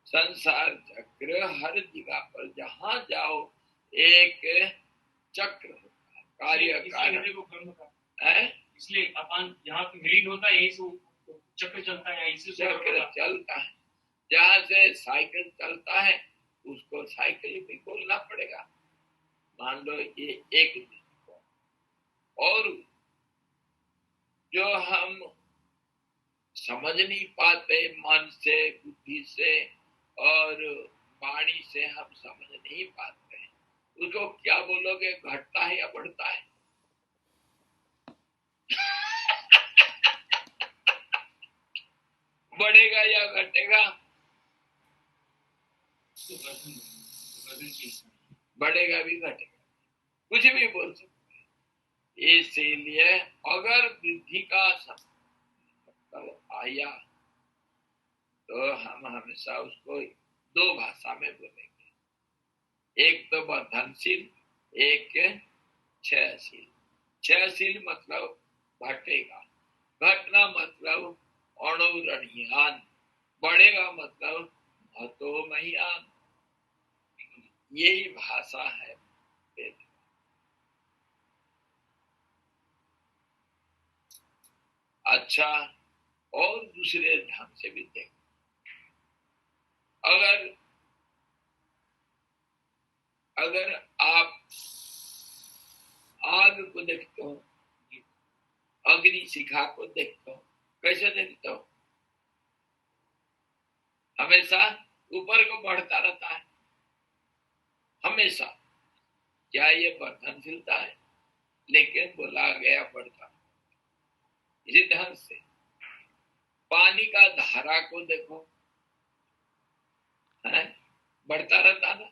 संसार चक्र हर जगह पर जहां जाओ एक चक्र होता है, कार्य कारण। इसलिए अपन जहाँ पे विलीन होता है यही से चक्र चलता है, इसी चक्र चलता है। जहाँ से साइकिल चलता है उसको साइकिल भी बोलना पड़ेगा। मान लो ये एक दिन को, और जो हम समझ नहीं पाते मन से, बुद्धि से और वाणी से हम समझ नहीं पाते हैं, उसको क्या बोलोगे? घटता है या बढ़ता है? बढ़ेगा या घटेगा? बढ़ेगा भी घटेगा, कुछ भी बोल सकते। इसीलिए अगर वृद्धि का मतलब आया तो हम हमेशा उसको 2 भाषा में बोलेंगे। एक तो वर्धनशील, एक क्षयशील। क्षयशील मतलब घटेगा, घटना मतलब अणुरणीयान, बढ़ेगा मतलब महतो महियान। यही भाषा है वेद। अच्छा, और दूसरे ढंग से भी देखो, अगर आप आग को देखते हो, अग्नि शिखा को देखते हो, कैसे देखते हो? हमेशा ऊपर को बढ़ता रहता है, हमेशा। क्या ये वर्धनशीलता है? लेकिन बोला गया बढ़ता। इसी ढंग से पानी का धारा को देखो, है बढ़ता रहता ना?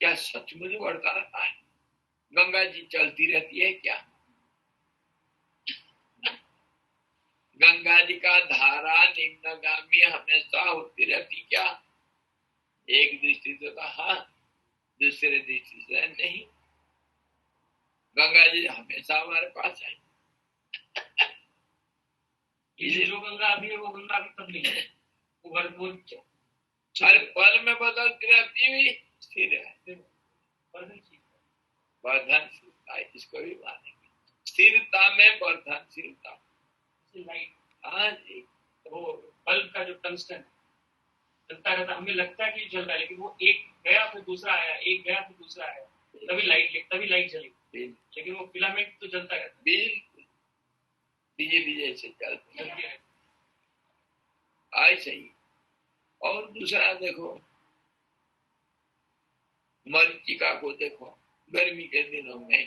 क्या सचमुच बढ़ता रहता है? गंगा जी चलती रहती है क्या? गंगा जी का धारा निम्नगामी हमेशा होती रहती क्या? एक दृष्टि से तो हाँ, दूसरे दृष्टि से नहीं। गंगा जी हमेशा हमारे पास है। ये जो गंगा अभी है वो गंगा अभी तब नहीं है, वो हर पल में बदलती रहती हुई स्थिर है। वर्धनशीलता, इसको भी मानेंगे। स्थिरता में वर्धनशीलता। हाँ जी, वो बल्ब का जो टंगस्टन चलता रहता, हमें लगता है कि चलता है, लेकिन वो एक गया फिर दूसरा आया, एक गया फिर दूसरा आया, तभी लाइट जली, लेकिन वो फिलामेंट तो जलता रहता है। बिल्कुल बिजली जैसे चलती है, ऐसे ही। और दूसरा देखो, मरीचिका को देखो। गर्मी के दिनों में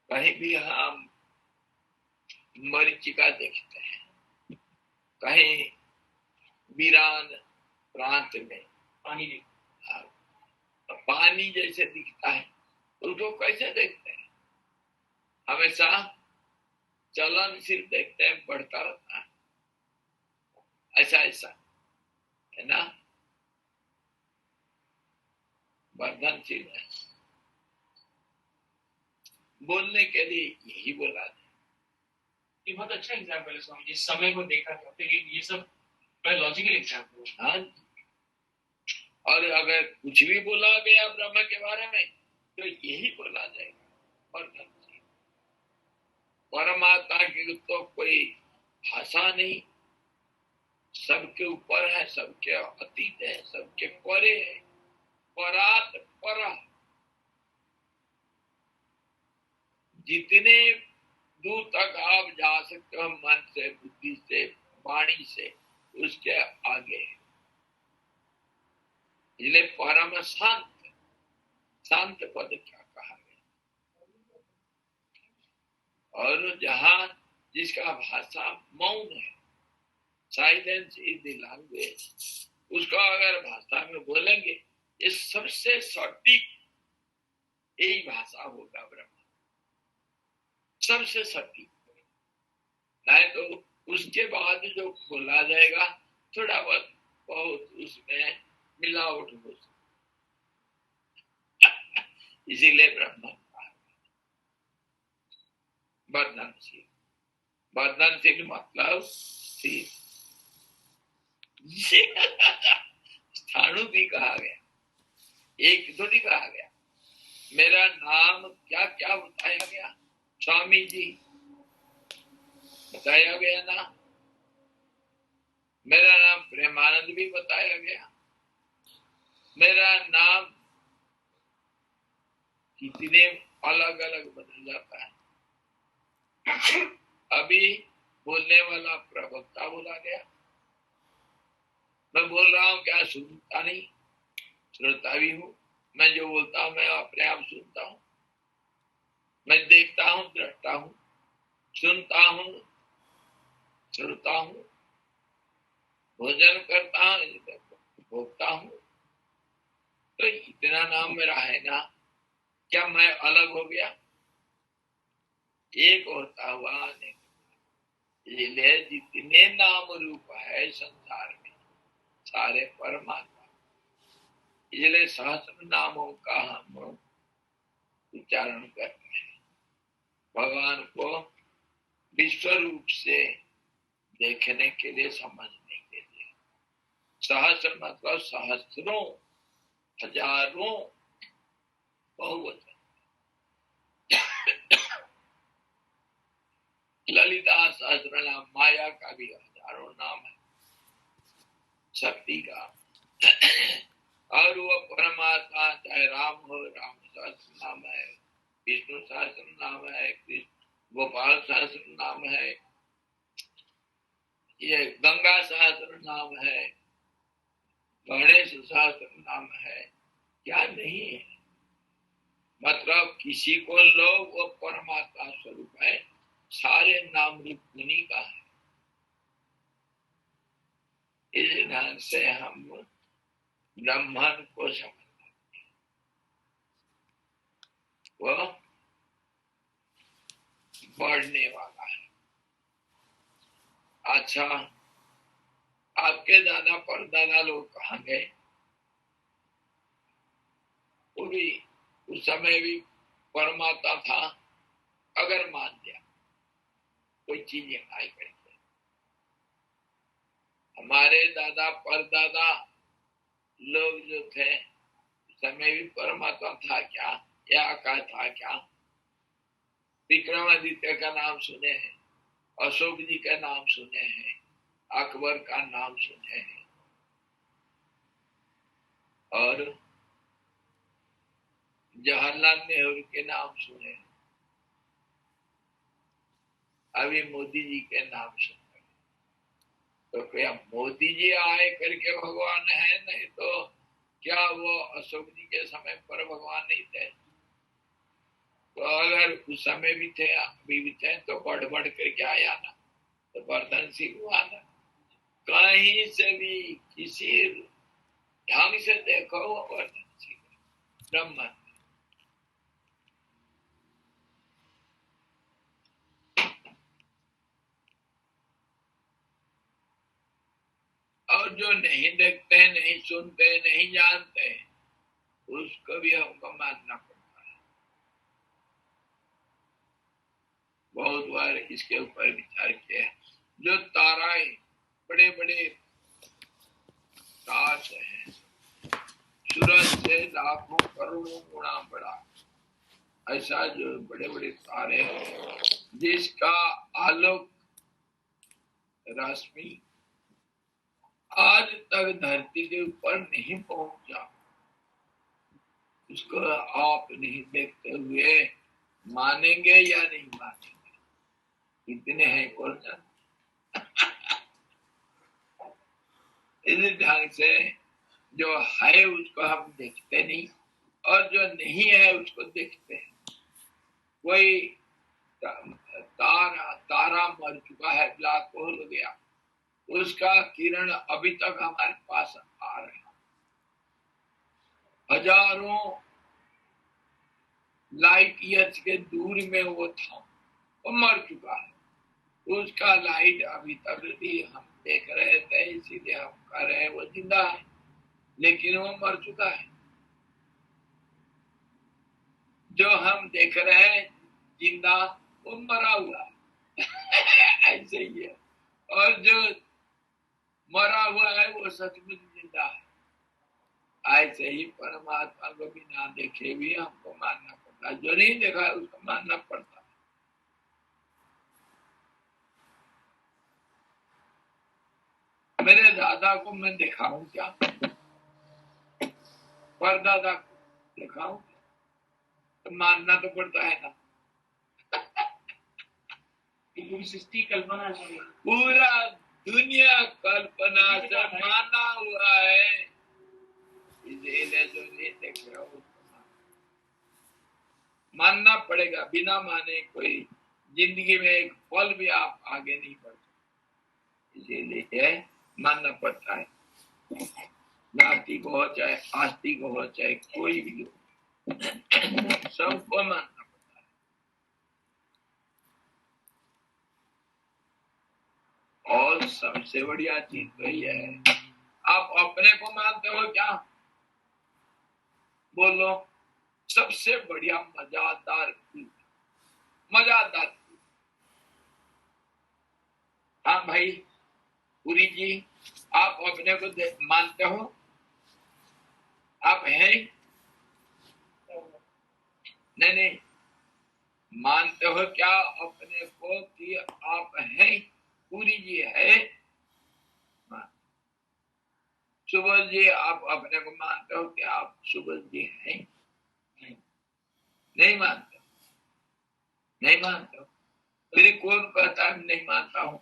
कहीं भी हम मरीचिका देखते हैं, कहीं वीरान प्रांत में पानी जैसे दिखता है, उसको कैसे देखते हैं? हमेशा चलनशील देखते हैं, बढ़ता रहता है, ऐसा ऐसा है ना, वर्धनशील है। बोलने के लिए यही बोला जाए। ये बहुत अच्छा एग्जाम्पल है स्वामी जी, समय को देखा था, तो ये सब लॉजिकल एग्जाम्पल है। हाँ, और अगर कुछ भी बोला गया ब्रह्म के बारे में तो यही बोला जाएगा। वर्धनशील परमात्मा की तो कोई भाषा नहीं, सबके ऊपर है, सबके अतीत है, सबके परे है, परात पर। जितने दूर तक आप जा सकते हो मन से, बुद्धि से, वाणी से, उसके आगे है। इसलिए परम शांत, शांत पद क्या कहा गया। और जहां जिसका भाषा मौन है, साइलेंस इज द लैंग्वेज, उसको अगर भाषा में बोलेंगे, ये सबसे सटीक यही भाषा होगा ब्रह्म, सबसे सटीक। नहीं तो उसके बाद जो बोला जाएगा थोड़ा बहुत उसमें मिलावट हो सकती। इसीलिए ब्रह्म वर्धनशील। वर्धनशील मतलब स्थाणु भी कहा गया, एक थोड़ी कहा गया। मेरा नाम क्या क्या बताया गया? स्वामी जी बताया गया ना, मेरा नाम प्रेमानंद भी बताया गया। मेरा नाम कितने अलग अलग बदल जाता है। अभी बोलने वाला प्रवक्ता बोला गया, मैं बोल रहा हूँ, क्या सुनता नहीं? श्रोता भी हूँ, मैं जो बोलता हूँ मैं अपने आप सुनता हूँ। मैं देखता हूँ, दृष्टा हूँ, सुनता हूँ, श्रोता हूँ, भोजन करता हूँ, भोगता हूँ। तो इतना नाम मेरा है ना, क्या मैं अलग हो गया? एक होता हुआ अनेक। इसलिए जितने नाम रूप है संसार में, सारे परमात्मा। इसलिए सहस्र नामों का हम उच्चारण करते हैं, भगवान को विश्व रूप से देखने के लिए, समझने के लिए। सहस्र मतलब सहस्रों, हजारों, बहुवचन। ललिता सहस्र नाम, माया का भी हजारों नाम है, शक्ति का। और वो परमात्मा, चाहे राम हो, राम सहस्र नाम है, विष्णु सहस्र नाम है, गोपाल सहस्र नाम है, ये गंगा सहस्र नाम है, गणेश सहस्र नाम है, क्या नहीं है। मतलब किसी को लोग वो परमात्मा स्वरूप है, सारे नाम रूप उन्हीं का है। इस ढंग से हम ब्रह्मन को समझते हैं, वो बढ़ने वाला है। अच्छा, आपके दादा परदादा लोग कहाँ गए? वो भी उस समय भी परमात्मा था, अगर मान लिया कोई चीजें आई करके। हमारे दादा परदादा लोग जो थे उस समय भी परमात्मा था क्या, या आकाश था क्या? विक्रमादित्य का नाम सुने हैं, अशोक जी का नाम सुने हैं, अकबर का नाम सुने हैं, और जवाहरलाल नेहरू के नाम सुने हैं, अभी मोदी जी के नाम सुने। तो क्या मोदी जी आए करके भगवान है? नहीं तो क्या वो अशोक जी के समय पर भगवान नहीं थे? तो अगर उस समय भी थे, अभी भी थे, तो बढ़ बढ़ करके आया ना, तो वर्धनशील हुआ ना। कहीं से भी किसी ढंग से देखो वो वर्धनशील ब्रह्म। और जो नहीं देखते, नहीं सुनते, नहीं जानते, उसको भी हमको मानना पड़ता है। बहुत बार इसके ऊपर विचार किया। जो ताराएं बड़े बड़े तार हैं, सूरज से लाखों करोड़ों गुना बड़ा, ऐसा जो बड़े बड़े तारे हैं, जिसका आलोक रश्मि आज तक धरती के ऊपर नहीं पहुंचा, उसको आप नहीं देखते हुए मानेंगे या नहीं मानेंगे? इतने हैं कौन जानता। इस ढंग से जो है उसको हम देखते नहीं, और जो नहीं है उसको देखते हैं। कोई तारा मर चुका है, ब्लैक होल हो गया, उसका किरण अभी तक हमारे पास आ रहा है, हजारों लाइट ईयर्स के दूर में वो था, वो मर चुका है, उसका लाइट अभी तक भी हम देख रहे थे, इसीलिए हम कह रहे हैं वो जिंदा है, लेकिन वो मर चुका है। जो हम देख रहे हैं जिंदा, वो मरा हुआ है। ऐसे ही है। और जो मरा हुआ है वो सचमुच जिंदा है। ऐसे ही परमात्मा को बिना देखे भी हमको मानना पड़ता है, जो नहीं देखा है उसको मानना पड़ता है। मेरे दादा को मैं दिखाऊं क्या? परदादा को दिखाऊं? तो मानना तो पड़ता है ना। पूरी सृष्टि कल्पना से, पूरा दुनिया कल्पना से माना हुआ है, इसीलिए जो नहीं देख रहा उसको मानना पड़ेगा। बिना माने कोई जिंदगी में एक पल भी आप आगे नहीं बढ़ सकते, इसीलिए मानना पड़ता है। नास्तिक हो चाहे आस्तिक हो, चाहे कोई भी हो, सबको मानना पड़ता है। और सबसे बढ़िया चीज तो यह है, आप अपने को मानते हो क्या? बोलो सबसे बढ़िया मजादार मजादार। हाँ भाई पुरी जी, आप अपने को मानते हो? आप हैं? नहीं, मानते हो क्या अपने को कि आप हैं? पुरी जी है? सुबोध जी, आप अपने को मानते हो कि आप सुबोध जी हैं? नहीं मानते? नहीं मानते हो? फिर कौन कहता है नहीं मानता हूँ?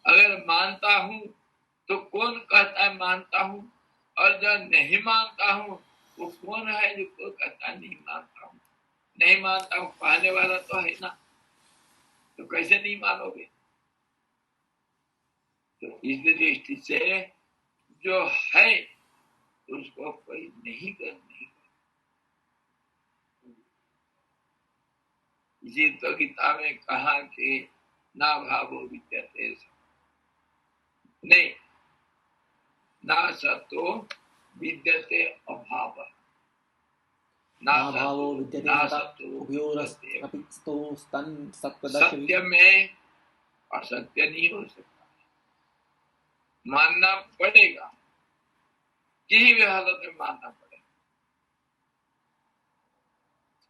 अगर मानता हूँ तो कौन कहता है मानता हूँ? और जब नहीं मानता हूँ वो कौन है जो कोई कहता नहीं मानता हूँ? नहीं मानता हूँ कहने वाला तो है ना, तो कैसे नहीं मानोगे? तो इस दृष्टि से जो है उसको कोई नहीं करनी। इसी तो गीता में कहा कि ना भावो विद्यते, नहीं ना सतो विद्यते अभाव, ना भावो विद्यते सत्य में असत्य नहीं हो सकता, मानना पड़ेगा, किसी भी हालत में मानना पड़ेगा।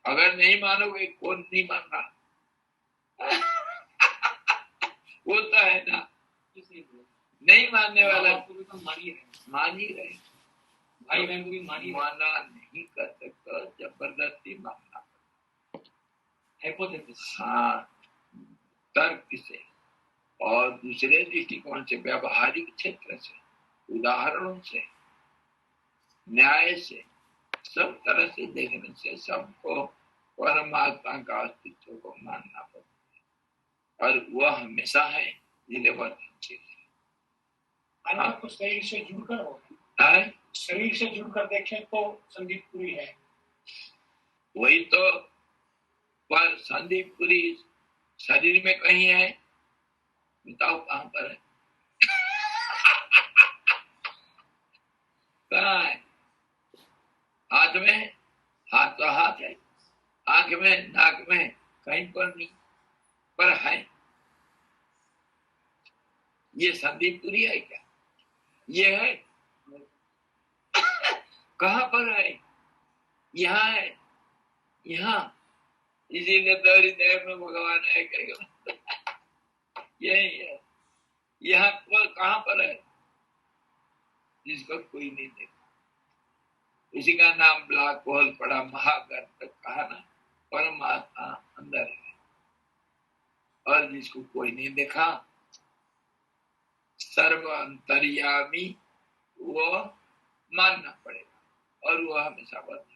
अगर नहीं मानोगे कौन नहीं मान रहा? वो तो है ना, नहीं मानने वाला तो मान ही रहे, भाई बहन को भी माना नहीं कर सकता, जबरदस्ती मानना पड़ता। हाँ, तर्क से और दूसरे दृष्टिकोण से, व्यवहारिक क्षेत्र से, उदाहरणों से, न्याय से, सब तरह से देखने से सबको परमात्मा का अस्तित्व को मानना पड़ता है, और वह हमेशा है निरवधि चीज। आपको शरीर से जुड़कर है, शरीर से जुड़कर देखें तो संदीप पुरी है, वही तो। पर संदीप पुरी शरीर में कहीं है? बताओ कहां पर है? कहाँ है? हाथ में? हाथ तो हाथ है, आंख में, नाक में, कहीं पर नहीं, पर है। ये संदीप पुरी है क्या? ये है? कहाँ पर है? यहाँ है, यहाँ। इसीलिए तो हृदय में भगवान है करेगा। यही है, यहाँ पर कहाँ पर है? जिसको कोई नहीं देखा, उसी का नाम ब्लैक होल पड़ा, महागर्त कहा ना। परमात्मा अंदर है, और जिसको कोई नहीं देखा, सर्व अंतर्यामी, वो मानना पड़ेगा, और वो हमेशा वर्तमान,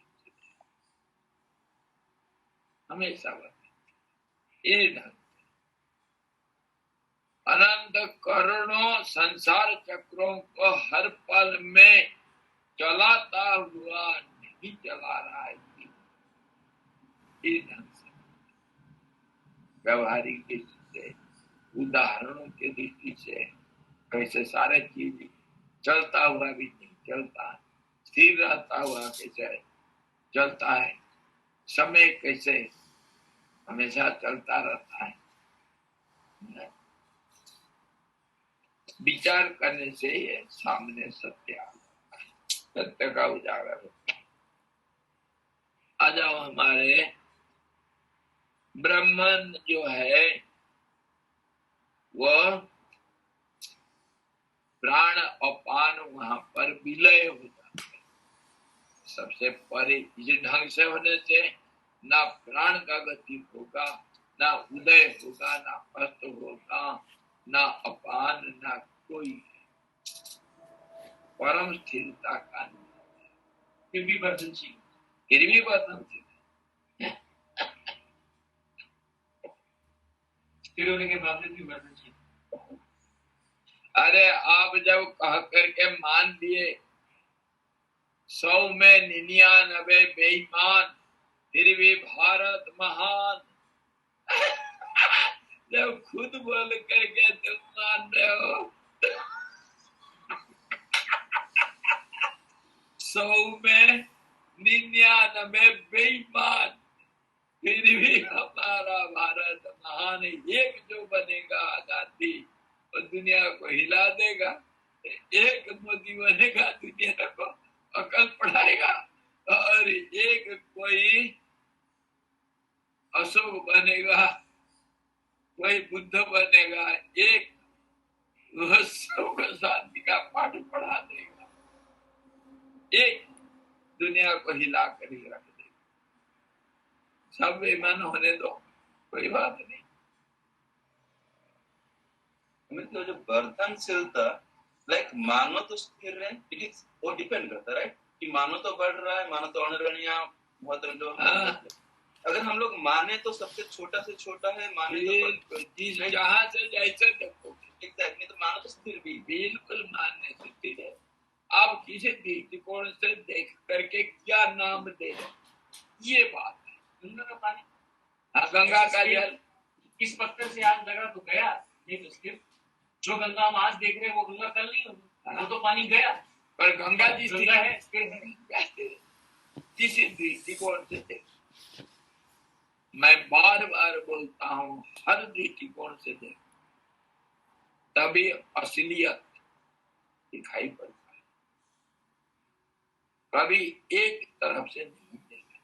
हमेशा वर्तमान। ये ढंग अनंत करोड़ों संसार चक्रों को हर पल में चलाता हुआ नहीं चला रहा है। इस ढंग से व्यवहारिक दृष्टि से, उदाहरणों के दृष्टि से, कैसे सारे चीज चलता हुआ भी नहीं चलता, स्थिर रहता हुआ कैसे चलता है, समय कैसे हमेशा चलता रहता है, विचार करने से ये सामने सत्य का उजागर होता है। आ जाओ, हमारे ब्रह्मन जो है वह प्राण अपान वहां पर विलय हो जाता है, सबसे परे। इस ढंग से होने से ना प्राण का गति होगा, ना उदय होगा, ना अस्त होगा, ना अपान, ना कोई परम स्थिरता का, फिर भी वर्धनशील, फिर भी वर्धनशील, स्थिर होने के बावजूद भी वर्धनशील। अरे आप जब कह करके मान लिए 100 में 99 बेईमान, फिर भी भारत महान, जब खुद बोल करके तुम मान रहे हो 100 में 99 बेईमान, फिर भी हमारा भारत महान है। एक जो बनेगा गांधी और दुनिया को हिला देगा, एक मोदी बनेगा दुनिया को अकल पढ़ाएगा, और एक कोई अशोक बनेगा, कोई बुद्ध बनेगा, एक वह सबको शांति का पाठ पढ़ा देगा, एक दुनिया को हिला कर ही रख देगा। सब बेईमान होने दो, कोई बात नहीं। मतलब जो वर्धनशीलता, लाइक मानो तो स्थिर है, इट इज वो डिपेंड करता है, राइट, कि मानो तो बढ़ रहा है, मानो तो अणरणीय बहुत जो अगर हम लोग माने तो सबसे छोटा से छोटा है, माने तो जिस जहां से जैसे देखो एग्जैक्टली, तो मानो तो स्थिर भी बिल्कुल मानने से स्थिर है। आप किसी दृष्टिकोण से देख करके क्या नाम दे रहे, ये बात है। गंगा का पानी, हाँ, गंगा का जल किस पत्थर से आज लगा तो गया, नहीं तो स्थिर। जो गंगा हम आज देख रहे हैं वो गंगा कल नहीं होगी, वो तो पानी गया, पर गंगा जी गंगा है, स्थिर है। किसी दृष्टिकोण से देख, मैं बार बार बोलता हूँ, हर दृष्टिकोण से देख, तभी असलियत दिखाई पड़ता है। कभी एक तरफ से नहीं देखा,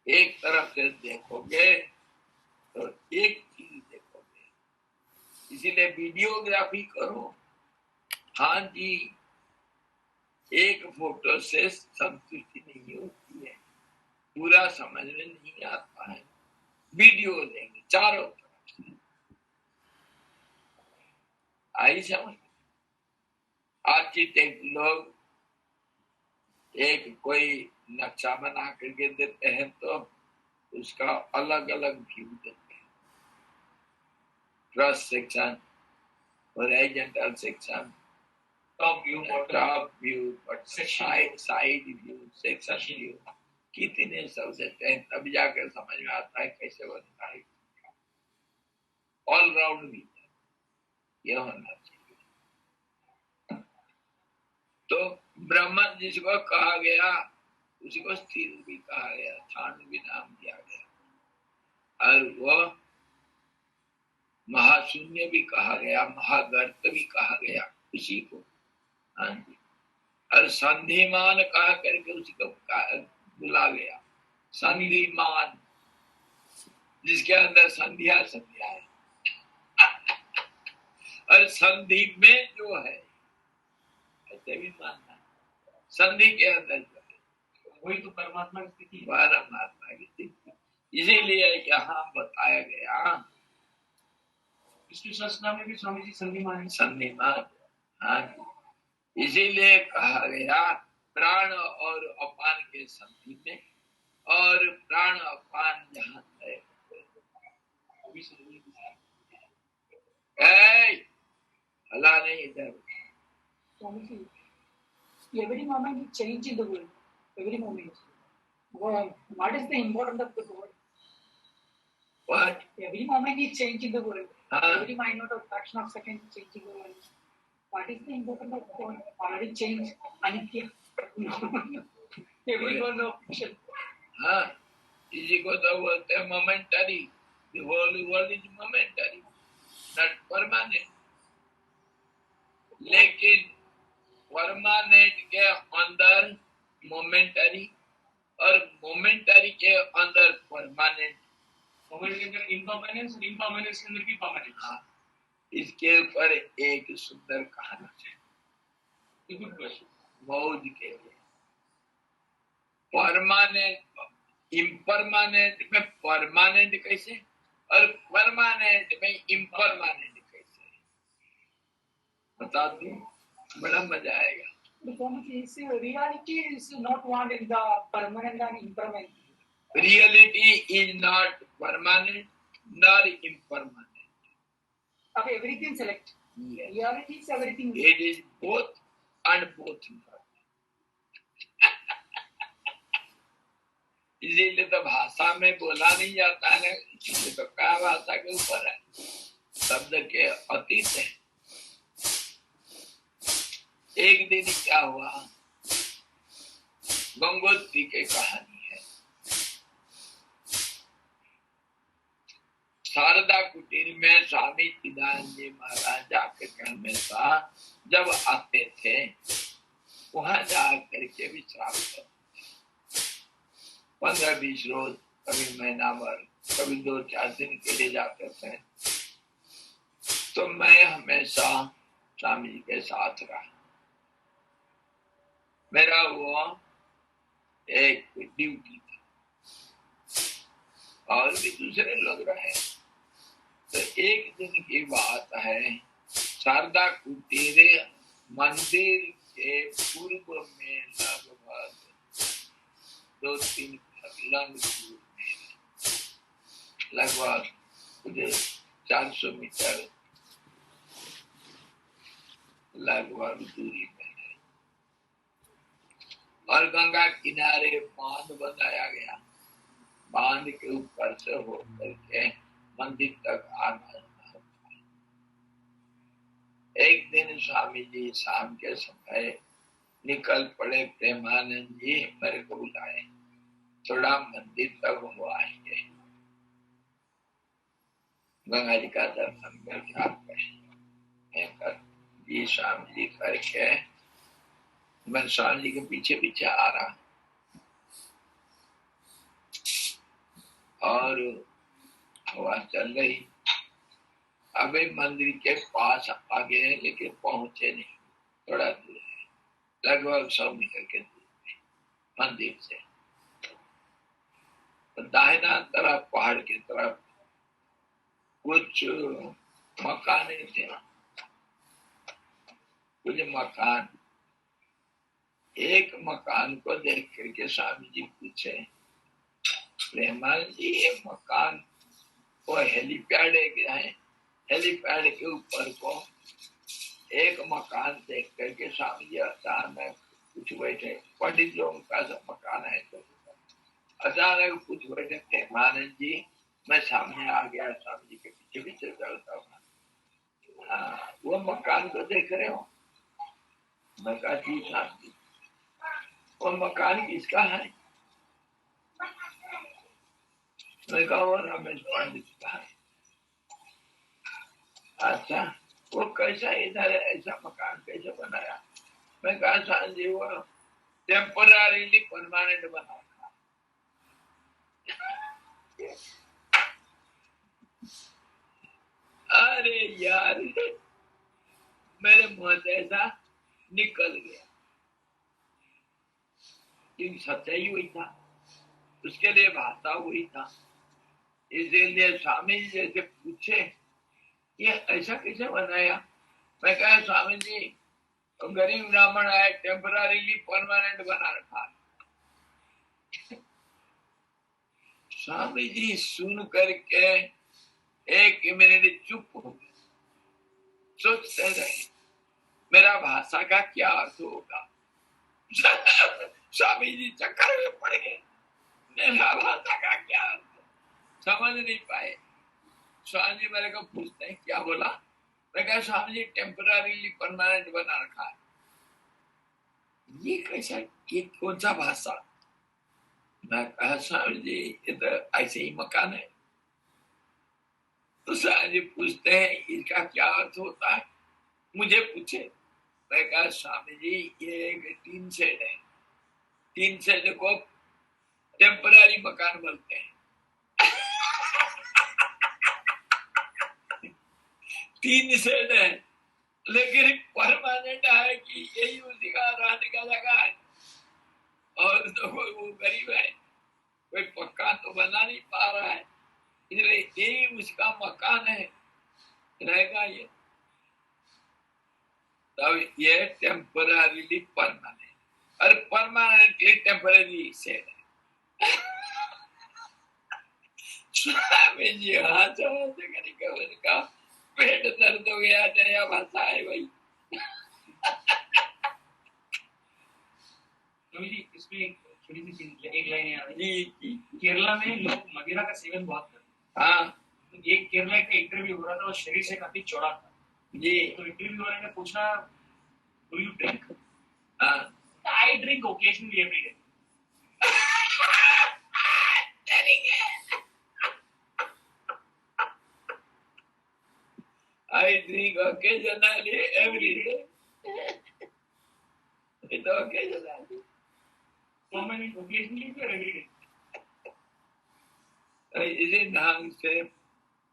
एक तरफ से देखोगे तो एक चीज देखोगे। इसीलिए वीडियोग्राफी करो। हाँ जी, एक फोटो से संतुष्टि नहीं होती है, पूरा समझ में नहीं आता है। वीडियो लेंगे चारों तरफ से, आई समझ। आर्किटेक्ट लोग एक कोई नक्शा बना करके देते हैं तो उसका अलग अलग व्यू देते हैं, cross section, horizontal section, top view, top view, side view, section view, कितने सब देते हैं, तब जाकर समझ में आता है कैसे बनता है। ऑल राउंड भी ये होना चाहिए। तो ब्रह्म जिसको कहा गया उसको स्थिर भी कहा गया, स्थान भी नाम दिया गया, और वो महाशून्य भी कहा गया, महागर्त भी कहा गया उसी को। हाँ जी, और संधिमान कहा करके उसी को बुला गया, संधिमान, जिसके अंदर संध्या संध्या है और संधि में जो है, ऐसे भी मानना, संधि के अंदर जो है वही तो परमात्मा की स्थिति है। परमात्मा की स्थिति, इसीलिए यहाँ बताया गया विष्णु सहस्त्रनाम में भी स्वामी जी संधिमान, संधिमान। हाँ, इसीलिए कहा गया प्राण और अपान के संधि में, और प्राण अपान जहाँ है हला नहीं इधर। Every moment you change in the world, every moment. What is the importance of the world? What? Every moment you change in the world. Every minute or fraction of second changing the world. What is the importance of the world? Already changed. Anitya. Every one of fiction. हाँ, इसी को तो बोलते हैं momentary. The whole world is momentary, not permanent. लेकिन परमानेंट के अंदर मोमेंटरी और मोमेंटरी के अंदर परमानेंट, मोमेंट के अंदर इम्परमानेंस और इम्परमानेंस के अंदर भी परमानेंस। हाँ, इसके ऊपर एक सुंदर कहानी है मौज के लिए। परमानेंट इम्परमानेंट में परमानेंट कैसे और परमानेंट में इम्परमानेंट कैसे, बता दूं, बड़ा मजा आएगा। Reality is not one in the permanent and impermanent. Reality is not permanent nor impermanent. Of everything select. Yes. Reality is everything. It is both and both not. इसीलिए तो भाषा में बोला नहीं जाता है, इसीलिए तो क्या भाषा के ऊपर है, शब्द के अतीत है। एक दिन क्या हुआ, गंगोत्री की कहानी है। शारदा कुटीर में स्वामी चिदानंद जी महाराज जाकर हमेशा जब आते थे वहां जाकर के विश्राम करते 15-20 रोज, कभी महीना भर, कभी 2-4 दिन के लिए जाते थे। तो मैं हमेशा स्वामी जी के साथ रहा। मेरा वो एक ड्यूटी था और भी दूसरे लोग रहे। तो एक दिन की बात है, शारदा कुटीर मंदिर के पूर्व में लगभग 2-3 फर्लंग दूर में, लगभग 400 मीटर लगभग दूरी में है। और गंगा किनारे बांध बनाया गया। बांध के ऊपर से होकर के मंदिर तक आना जाना होता है। एक दिन स्वामी जी शाम के समय निकल पड़े। प्रेमानंद जी मेरे को बुलाए, थोड़ा मंदिर तक वो आएंगे, गंगा जी का दर्शन करके आप जी स्वामी जी करके मैं स्वामी जी के पीछे पीछे आ रहा और हवा चल रही। अबे मंदिर के पास आ गए लेकिन पहुंचे नहीं, थोड़ा दूर है, लगभग 100 मीटर के दूर में मंदिर से। तो दाहिना तरफ पहाड़ की तरफ कुछ मकान थे, कुछ मकान। एक मकान को देख करके स्वामी जी पूछे, प्रेमानंद जी ये मकान वो हेलीपैड है, हेलीपैड के ऊपर को एक मकान देख करके स्वामी जी अचानक कुछ बैठे। पंडित लोगों का सब मकान है तो अचानक कुछ बैठे। प्रेमानंद जी मैं सामने आ गया, स्वामी जी के पीछे पीछे चलता हूँ। हाँ, वो मकान को देख रहे हो? मैं कहा जी स्वामी जी। वो मकान किसका है? मैं कहा वो रमेश पंडित का है। अच्छा, वो कैसा इधर ऐसा मकान कैसे बनाया? मैं कहा स्वामी जी वो टेम्पररीली परमानेंट बना था। अरे यार, मेरे मुंह से ऐसा निकल गया कि सच्चाई हुई था, उसके लिए भाषा हुई था। इसीलिए स्वामी जी जैसे पूछे ये ऐसा कैसे बनाया? मैं कहा स्वामी जी गरीब ब्राह्मण है, टेम्पररीली परमानेंट बना रखा। स्वामी जी सुन करके 1 मिनट चुप हो गए, सोचते रहे मेरा भाषा का क्या अर्थ होगा। स्वामी जी चक्कर में पड़ गए, मेरा भाषा का क्या अर्थ समझ नहीं पाए। स्वामी जी मेरे को पूछते हैं क्या बोला? मैं कहा स्वामी जी टेम्पररीली परमानेंट बना रखा है। ये कैसा, ये कौन सा भाषा? मैं कहा स्वामी जी ये तो ऐसे ही मकान है। तो स्वामी जी पूछते हैं इसका क्या अर्थ होता है? मुझे पूछे। मैं कहा स्वामी जी ये एक 3 शेड है, 3 शेड को टेम्पररी मकान बोलते हैं। 3 शेड है लेकिन परमानेंट है कि यही उसी का रहने का जगह है। और तो कोई वो गरीब है, कोई पक्का तो बना नहीं पा रहा है, इसलिए यही उसका मकान है, रहेगा ये। तब ये टेम्पररीली परमानेंट और परमानेंटली टेम्पररी शेड है। स्वामी जी हाँ का पेट दर्द हो गया, नया भाषा है भाई। जी इसमें छोटी सी चीज, एक लाइन याद है। केरला में लोग मदिरा का सेवन बहुत करते हैं। हाँ, एक केरला का इंटरव्यू हो रहा था और शरीर से काफी चौड़ा था जी। तो इंटरव्यू वाले ने पूछा do you drink? I drink occasionally every day. I drink occasionally every day. It occasionally. occasionally or every day? इसी ढंग से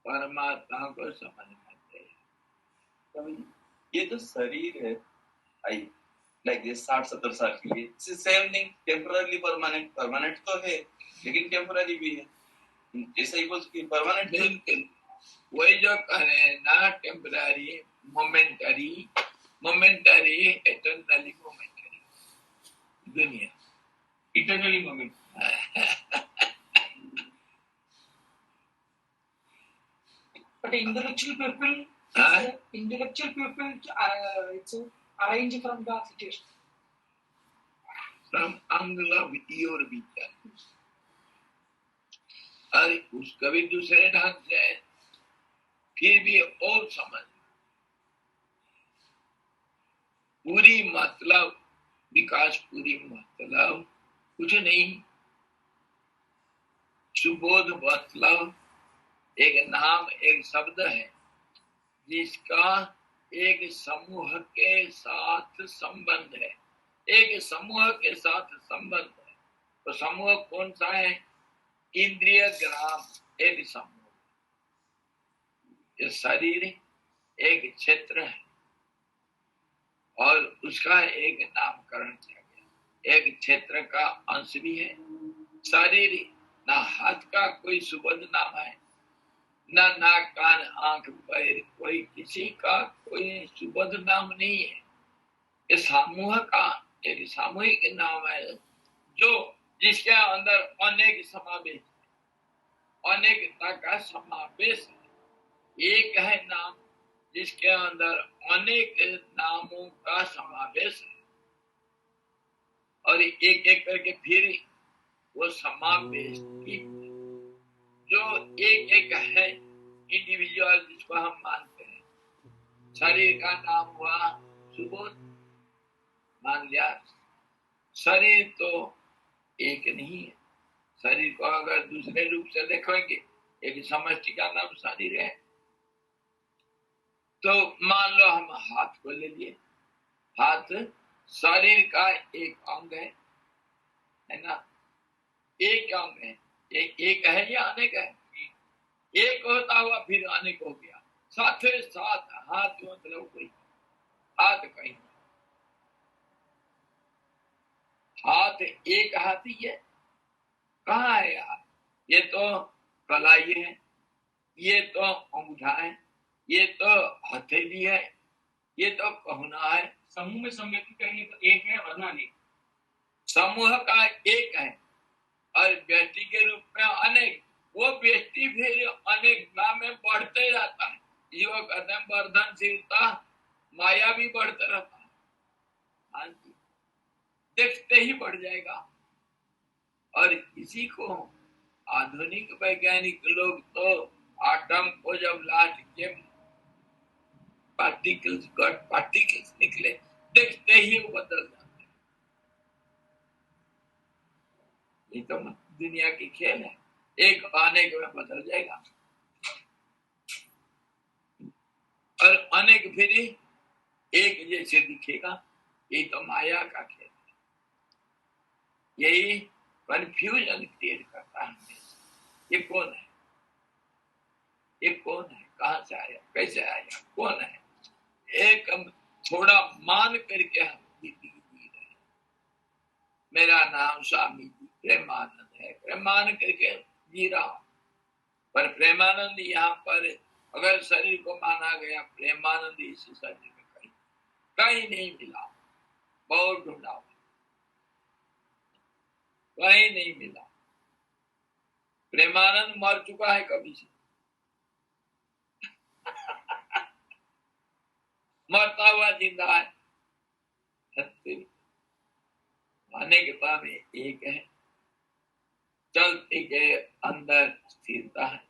परमात्मा को समझना चाहिए। ये जो शरीर है, आई लाइक ये 60-70 साल की है, सेम थिंग, टेम्पररी परमानेंट तो है लेकिन टेम्पररी भी है। ऐसा ही बोल कि परमानेंट बिल्कुल वही जो कह रहे हैं ना, टेम्पररी, मोमेंटरी, एटर्नली मोमेंटरी दुनिया, Eternally moment. But intellectual people, it's arranged from the situation. from angle of your vision, और उसका भी दूसरे ढंग से फिर भी और समझ पूरी मतलब विकास, पूरी मतलब कुछ नहीं। सुबोध मतलब एक नाम, एक शब्द है जिसका एक समूह के साथ संबंध है, एक समूह के साथ संबंध है। तो समूह कौन सा है? इंद्रिय ग्राम एक समूह। ये शरीर एक क्षेत्र है और उसका एक नामकरण किया गया, एक क्षेत्र का अंश भी है। शरीर ना हाथ का कोई सुबोध नाम है, ना नाक कान आंख पैर कोई किसी का कोई सुबोध नाम नहीं है। ये समूह का एक सामूहिक नाम है जो जिसके अंदर अनेक समावेश, अनेकता का समावेश है। एक है नाम जिसके अंदर अनेक नामों का समावेश है और एक एक करके फिर वो समावेश की जो एक एक है इंडिविजुअल जिसको हम मानते हैं। शरीर का नाम हुआ सुबोध, मान लिया। शरीर तो एक नहीं है, शरीर को अगर दूसरे रूप से देखेंगे एक समष्टि का नाम शरीर है। तो मान लो हम हाथ को ले लिए, हाथ शरीर का एक अंग है ना, एक अंग है। एक है या अनेक है? एक होता हुआ फिर अनेक हो गया। साथ साथ हाथ मतलब कोई हाथ कहीं, हाथ एक हाथ ही है। कहाँ है हाथ? ये तो कलाई है, ये तो अंगूठा है, ये तो हथेली है, ये तो कहना है। समूह में सम्मिलित करेंगे तो एक है वरना नहीं। समूह का एक है और व्यक्ति के रूप में अनेक। वो व्यक्ति फिर अनेकता में बढ़ते जाता है। जो कहते हैं वर्धनशीलता, माया भी बढ़ता रहता है। हाँ जी, देखते ही बढ़ जाएगा। और इसी को आधुनिक वैज्ञानिक लोग तो आटम को जब लाट के पार्टिकल्स निकले, देखते ही वो बदल जाते हैं। ये तो दुनिया की खेल है, एक अनेक में बदल जाएगा और अनेक फिर एक जैसे दिखेगा। ये तो माया का खेल है, यही कंफ्यूजन क्रिएट करता है। ये कौन है, ये कौन है, कहाँ से आया, कैसे आया, कौन है? एक थोड़ा मान करके हम जिंदगी जी रहे। मेरा नाम स्वामी जी प्रेमानंद है, प्रेमान करके जी रहा हूं। पर प्रेमानंद यहाँ पर अगर शरीर को माना गया, प्रेमानंद इस शरीर में कहीं नहीं मिला। बहुत ढूंढा, कहीं नहीं मिला। प्रेमानंद मर चुका है कभी से। मरता हुआ जिंदा है। अनेकता में एक है, चलते के अंदर स्थिरता है।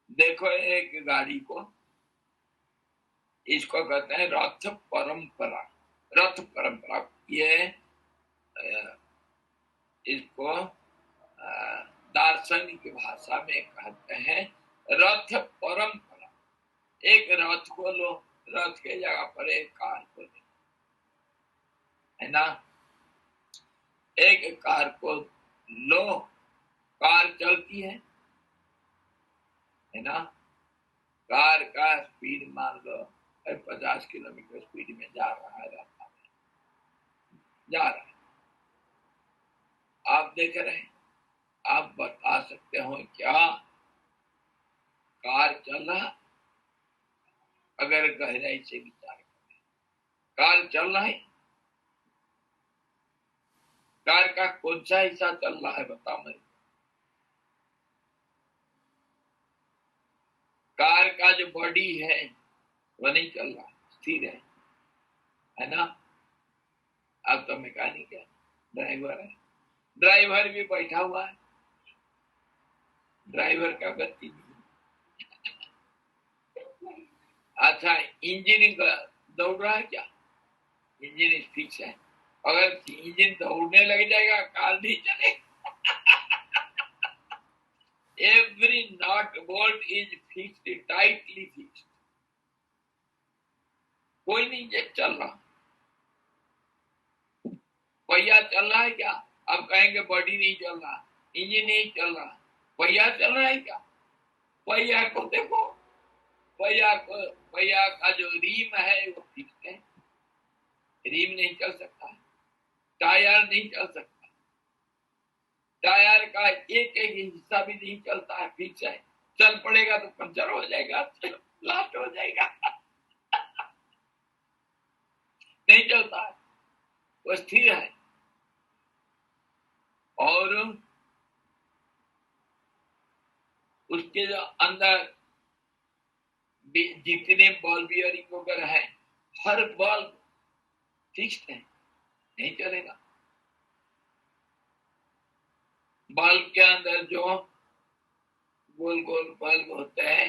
देखो एक गाड़ी को, इसको कहते हैं रथ परंपरा। रथ परंपरा ये इसको दार्शनिक भाषा में कहते हैं रथ परंपरा। एक रथ को लो, रथ के जगह पर एक कार को ले, है ना। एक कार को लो, कार चलती है ना। कार का स्पीड मान लो 50 किलोमीटर स्पीड में जा रहा है, रास्ता में जा रहा है, आप देख रहे हैं। आप बता सकते हो क्या कार चल रहा? अगर गहराई से विचार करें, कार चल रहा है? कार का कौन सा हिस्सा चल रहा है बताओ मेरे। कार का जो बॉडी है वो नहीं चल रहा, स्थिर है ना। अब तो मैकेनिक है, ड्राइवर है, ड्राइवर भी बैठा हुआ है, ड्राइवर का गति नहीं। अच्छा, इंजन दौड़ रहा है क्या? इंजन फिक्स है। अगर इंजन दौड़ने लग जाएगा कार नहीं चलेगा। Every nut bolt is fixed, tightly fixed. कोई नहीं चल रहा। पहिया चल रहा है क्या? अब कहेंगे बॉडी नहीं चल रहा, इंजन नहीं चल रहा, पहिया चल रहा है क्या? पहिया को देखो, पहिया का जो रीम है वो फिक्स है, रीम नहीं चल सकता, टायर नहीं चल सकता, टायर का एक हिस्सा भी नहीं चलता है, फिक्स है। चल पड़ेगा तो पंचर हो जाएगा, ब्लास्ट हो जाएगा। नहीं चलता है, वो स्थिर है। और उसके जो अंदर जितने बॉल बियरिंग वगैरह है, हर बॉल फिक्स्ड है, नहीं चलेगा। बल्ब के अंदर जो गोल गोल बल्ब होते हैं,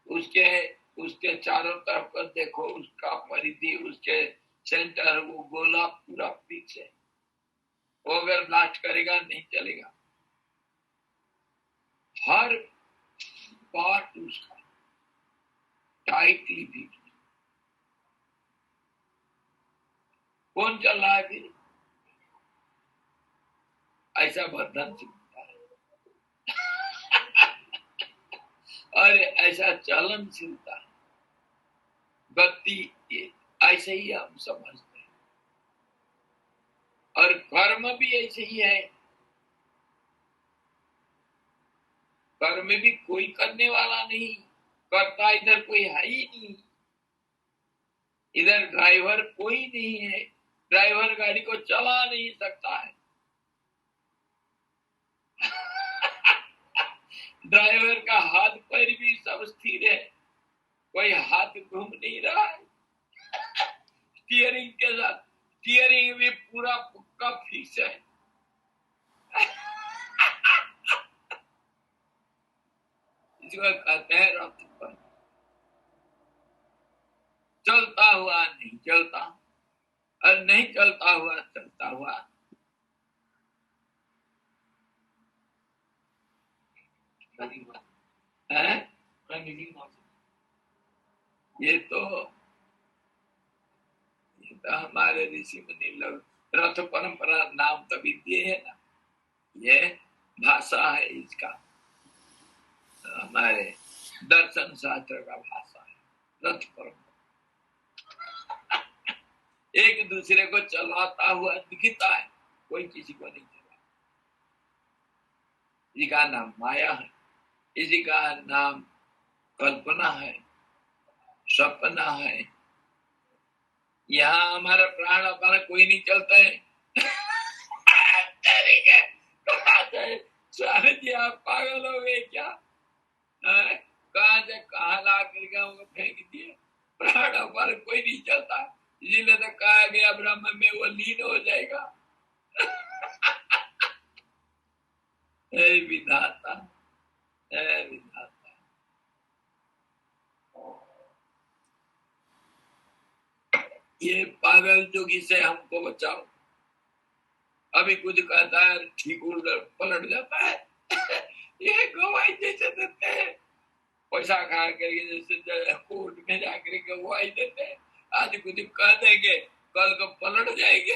उसके चारों तरफ कर देखो, उसका परिधि, उसके सेंटर, वो गोला पूरा फिक्स है। वो अगर ब्लास्ट करेगा नहीं चलेगा। हर पार्ट उसका टाइटली फिक्स। कौन चल रहा है फिर? ऐसा बर्धन सीखता है और ऐसा चलनशीलता, गति, ऐसे ही हम समझते हैं। और कर्म भी ऐसे ही है। कर्म भी कोई करने वाला नहीं, करता इधर कोई है ही नहीं। इधर ड्राइवर कोई नहीं है, ड्राइवर गाड़ी को चला नहीं सकता है। ड्राइवर का हाथ पैर भी सब स्थिर है, कोई हाथ घूम नहीं रहा है। स्टीयरिंग के साथ, स्टीयरिंग भी पूरा पक्का फिक्स है। इसको कहते हैं रथ पर चलता हुआ नहीं चलता, और नहीं चलता हुआ चलता हुआ। है ये तो हमारे ऋषि मुनि लोग रथ परंपरा नाम तभी दिए है ना। ये भाषा है इसका, हमारे दर्शन शास्त्र का भाषा है रथ परंपरा। एक दूसरे को चलाता हुआ दिखता है, कोई किसी को नहीं चला। इसी का नाम माया है, इसी का नाम कल्पना है, सपना है। यहाँ हमारा प्राण अपना कोई नहीं चलता है। स्वामी जी आप पागल हो गए क्या? कहाँ से कहाँ ला करके हमको फेंक दिए। प्राण अपना कोई नहीं चलता, इसीलिए तो कहा गया ब्रह्म में वो लीन हो जाएगा। हे विधाता, हे विधाता। ये पागल जोगी से हमको बचाओ। अभी कुछ कहता है ठीक उल्टा पलट जाता है। ये गवाही जैसे देते हैं, पैसा खा करके जैसे कोर्ट में जाकर के वो आई देते हैं, आज कुछ कह देंगे कल को पलट जाएंगे।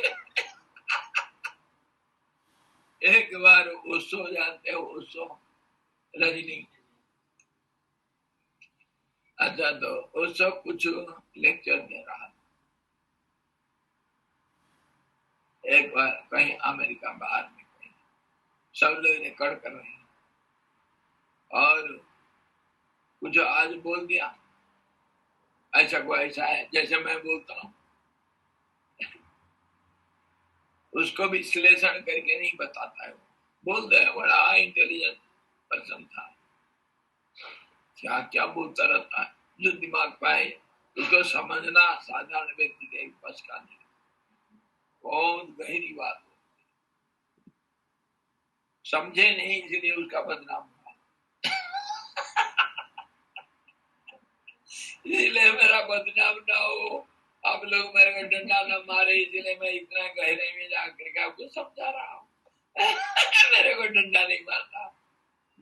एक बार ओशो जानते हो, ओशो रजनी, अच्छा तो ओशो कुछ लेक्चर दे रहा था एक बार कहीं अमेरिका बाहर में, कहीं सब लोग रिकॉर्ड कर रहे हैं और कुछ आज बोल दिया, ऐसा को ऐसा है जैसे मैं बोलता हूँ, उसको विश्लेषण करके नहीं बताता है, बोल दे। बड़ा इंटेलिजेंट पर्सन था, क्या क्या बोलता रहता है, जो दिमाग पाए उसको समझना साधारण व्यक्ति के बस का नहीं, बहुत गहरी बात समझे नहीं, इसलिए उसका बदनाम हुआ। इसलिए मेरा बदनाम ना हो, आप लोग मेरे को डंडा न मारे, इसलिए मैं इतना गहरे में जाकर के आपको समझा रहा हूँ। मेरे को डंडा नहीं मारता,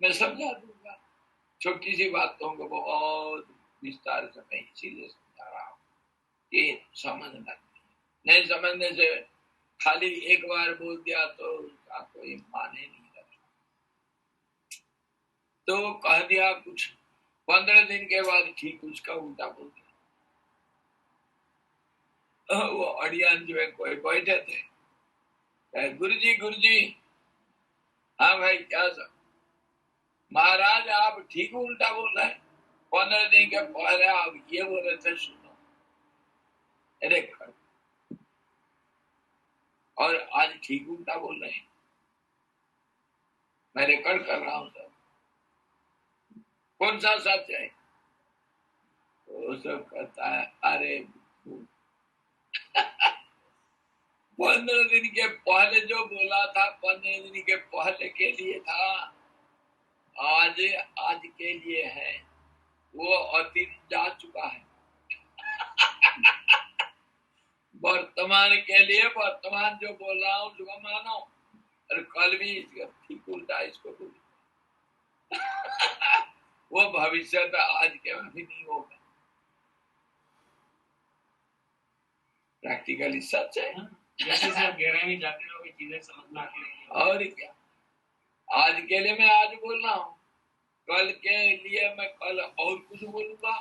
मैं समझा दूंगा छोटी सी बातों को बहुत विस्तार से, मैं इसीलिए समझा रहा हूँ कि समझना नहीं समझने से खाली एक बार बोल दिया तो उसका कोई माने नहीं रखा, तो कह दिया कुछ, 15 दिन के बाद ठीक उसका उल्टा बोल दिया। वो ऑडियंस में कोई बैठे थे, गुरुजी, हाँ भाई क्या सब, महाराज आप ठीक उल्टा बोल रहे हैं, 15 दिन के पहले आप ये बोल रहे थे, सुनो अरे कर, और आज ठीक उल्टा बोल रहे हैं, मैं रिकॉर्ड कर रहा हूँ सर, कौन सा सच है? वो सब कहता है अरे 15 दिन के पहले जो बोला था, 15 दिन के पहले के लिए था, आज के लिए है, वो अतीत जा चुका है। वर्तमान के लिए वर्तमान जो बोल रहा हूँ उसको मानो, और कल भी ठीक उल्टा इसको बोल। वो भविष्य तो आज के अभी नहीं होगा, प्रैक्टिकली सच है। जैसे से आप गहराई में जाते रहोगे चीजें समझना आती रहेंगी। और क्या, आज के लिए मैं आज बोल रहा हूँ, कल के लिए मैं कल और कुछ बोलूंगा,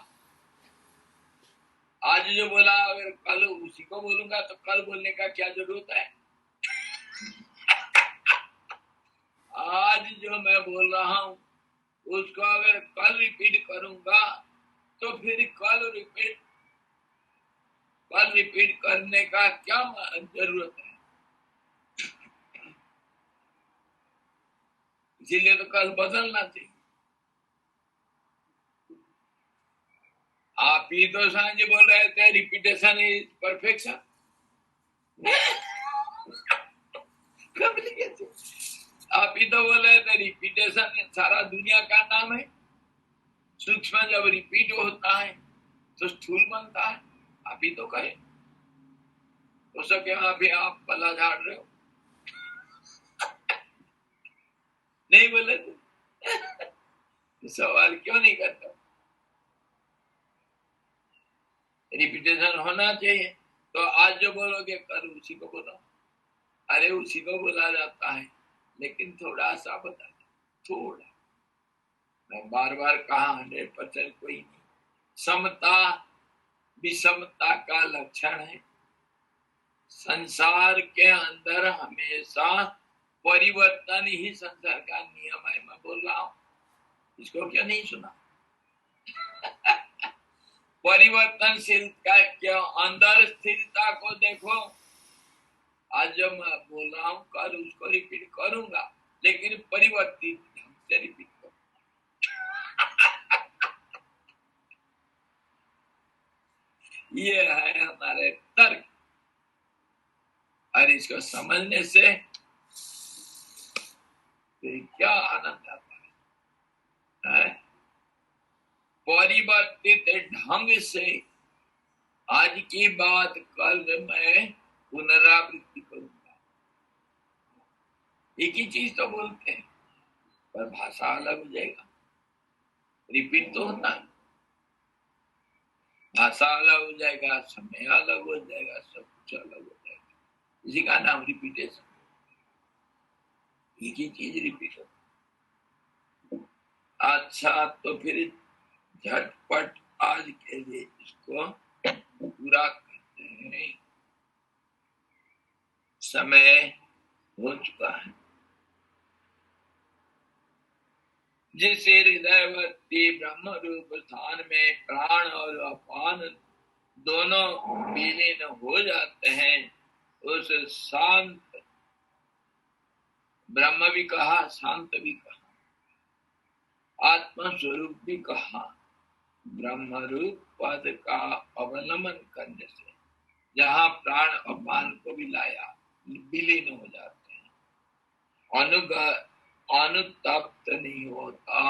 आज जो बोला अगर कल उसी को बोलूंगा तो कल बोलने का क्या जरूरत है? आज जो मैं बोल रहा हूँ उसको अगर कल रिपीट करूंगा तो फिर कल रिपीट करने का क्या जरूरत है? इसीलिए तो कल बदलना चाहिए। आप ही तो सांझ बोल रहे थे रिपीटेशन इज परफेक्शन। आप ही तो बोल रहे थे रिपीटेशन सारा दुनिया का नाम है, सूक्ष्म जब रिपीट होता है तो स्थूल बनता है, आप ही तो कहे, हो सके अभी आप पला झाड़ रहे हो, नहीं बोले तो सवाल क्यों नहीं करता? रिपीटेशन होना चाहिए, तो आज जो बोलोगे कल उसी को बोलो। अरे उसी को बोला जाता है, लेकिन थोड़ा सा बता, थोड़ा, मैं बार बार कहा 100% कोई नहीं। समता विषमता का लक्षण है, संसार के अंदर हमेशा परिवर्तन ही संसार का नियम है। मैं बोल रहा हूँ, इसको क्या नहीं सुना? परिवर्तनशीलता के अंदर स्थिरता को देखो। आज जब मैं बोल रहा हूँ कल उसको रिपीट करूंगा, लेकिन परिवर्तित ढंग से रिपीट करूंगा। ये है हमारे तर्क, और इसको समझने से क्या आनंद आता है? परिवर्तित ढंग से आज की बात कल मैं पुनरावृत्ति करूंगा। एक ही चीज तो बोलते हैं, पर भाषा अलग हो जाएगा। रिपीट तो होता है, भाषा अलग हो जाएगा, समय अलग हो जाएगा, सब कुछ अलग हो जाएगा, इसी का नाम रिपीटेशन। एक ही चीज रिपीट हो। अच्छा, तो फिर झटपट आज के लिए इसको पूरा करते हैं, समय हो चुका है। जिस हृदयवर्ती ब्रह्म रूप स्थान में प्राण और अपान दोनों विलीन हो जाते हैं, उस शांत ब्रह्म भी कहा, शांत भी कहा, आत्म स्वरूप भी कहा, ब्रह्म रूप पद का अवलंबन करने से जहाँ प्राण अपान को भी लाया, विलीन हो जाते हैं, अनुतप्त नहीं होता,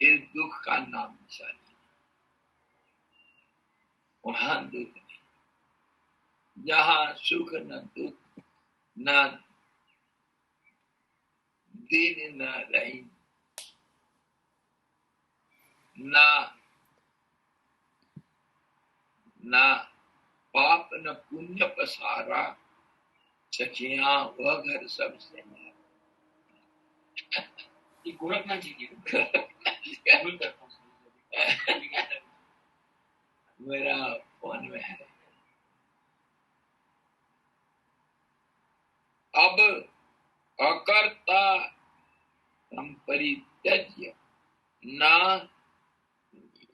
इस दुख का नाम निशानी, वहां दुख नहीं, जहाँ सुख न दुख, न दिन न रही, न पाप न पुण्य पसारा, सखियां वह घर सबसे ये गोरखनाथ जी की भूल करता हूँ। मेरा फोन में है। अब अकर्ता संपरित्यज्य न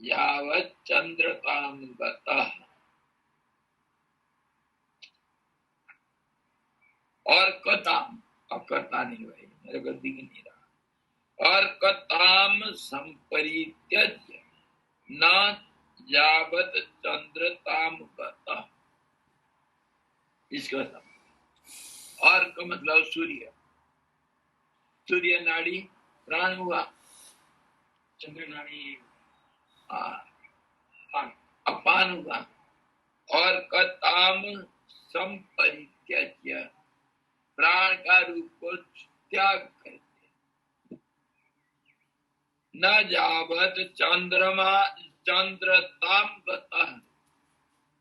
यावत् चंद्रताम गतः, और कताम, अकर्ता नहीं भाई, मेरे को दिख नहीं रहा, और कताम संपरित्यज्य न यावत् चंद्रताम गतः, इसका और का मतलब सूर्य, सूर्य नाड़ी प्राण हुआ, चंद्र नाड़ी अपान हुआ, और कताम संपरित्यज्य प्राण का रूप को त्याग करते, न जावत चंद्रताम गतः,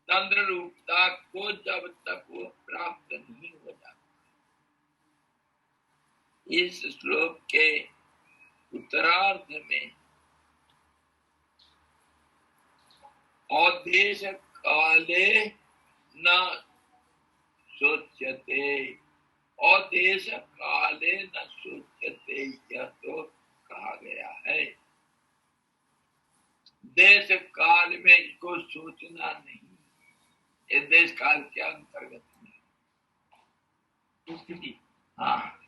चंद्र रूपता को जब तक वो प्राप्त नहीं हो जाता। इस श्लोक के उत्तरार्ध में अदेश काले न सोच्यते, अदेश काले न सोच्यते, यह तो कहा गया है। देश काल में इसको सोचना नहीं, ये देश काल के अंतर्गत नहीं, स्थिति, हाँ,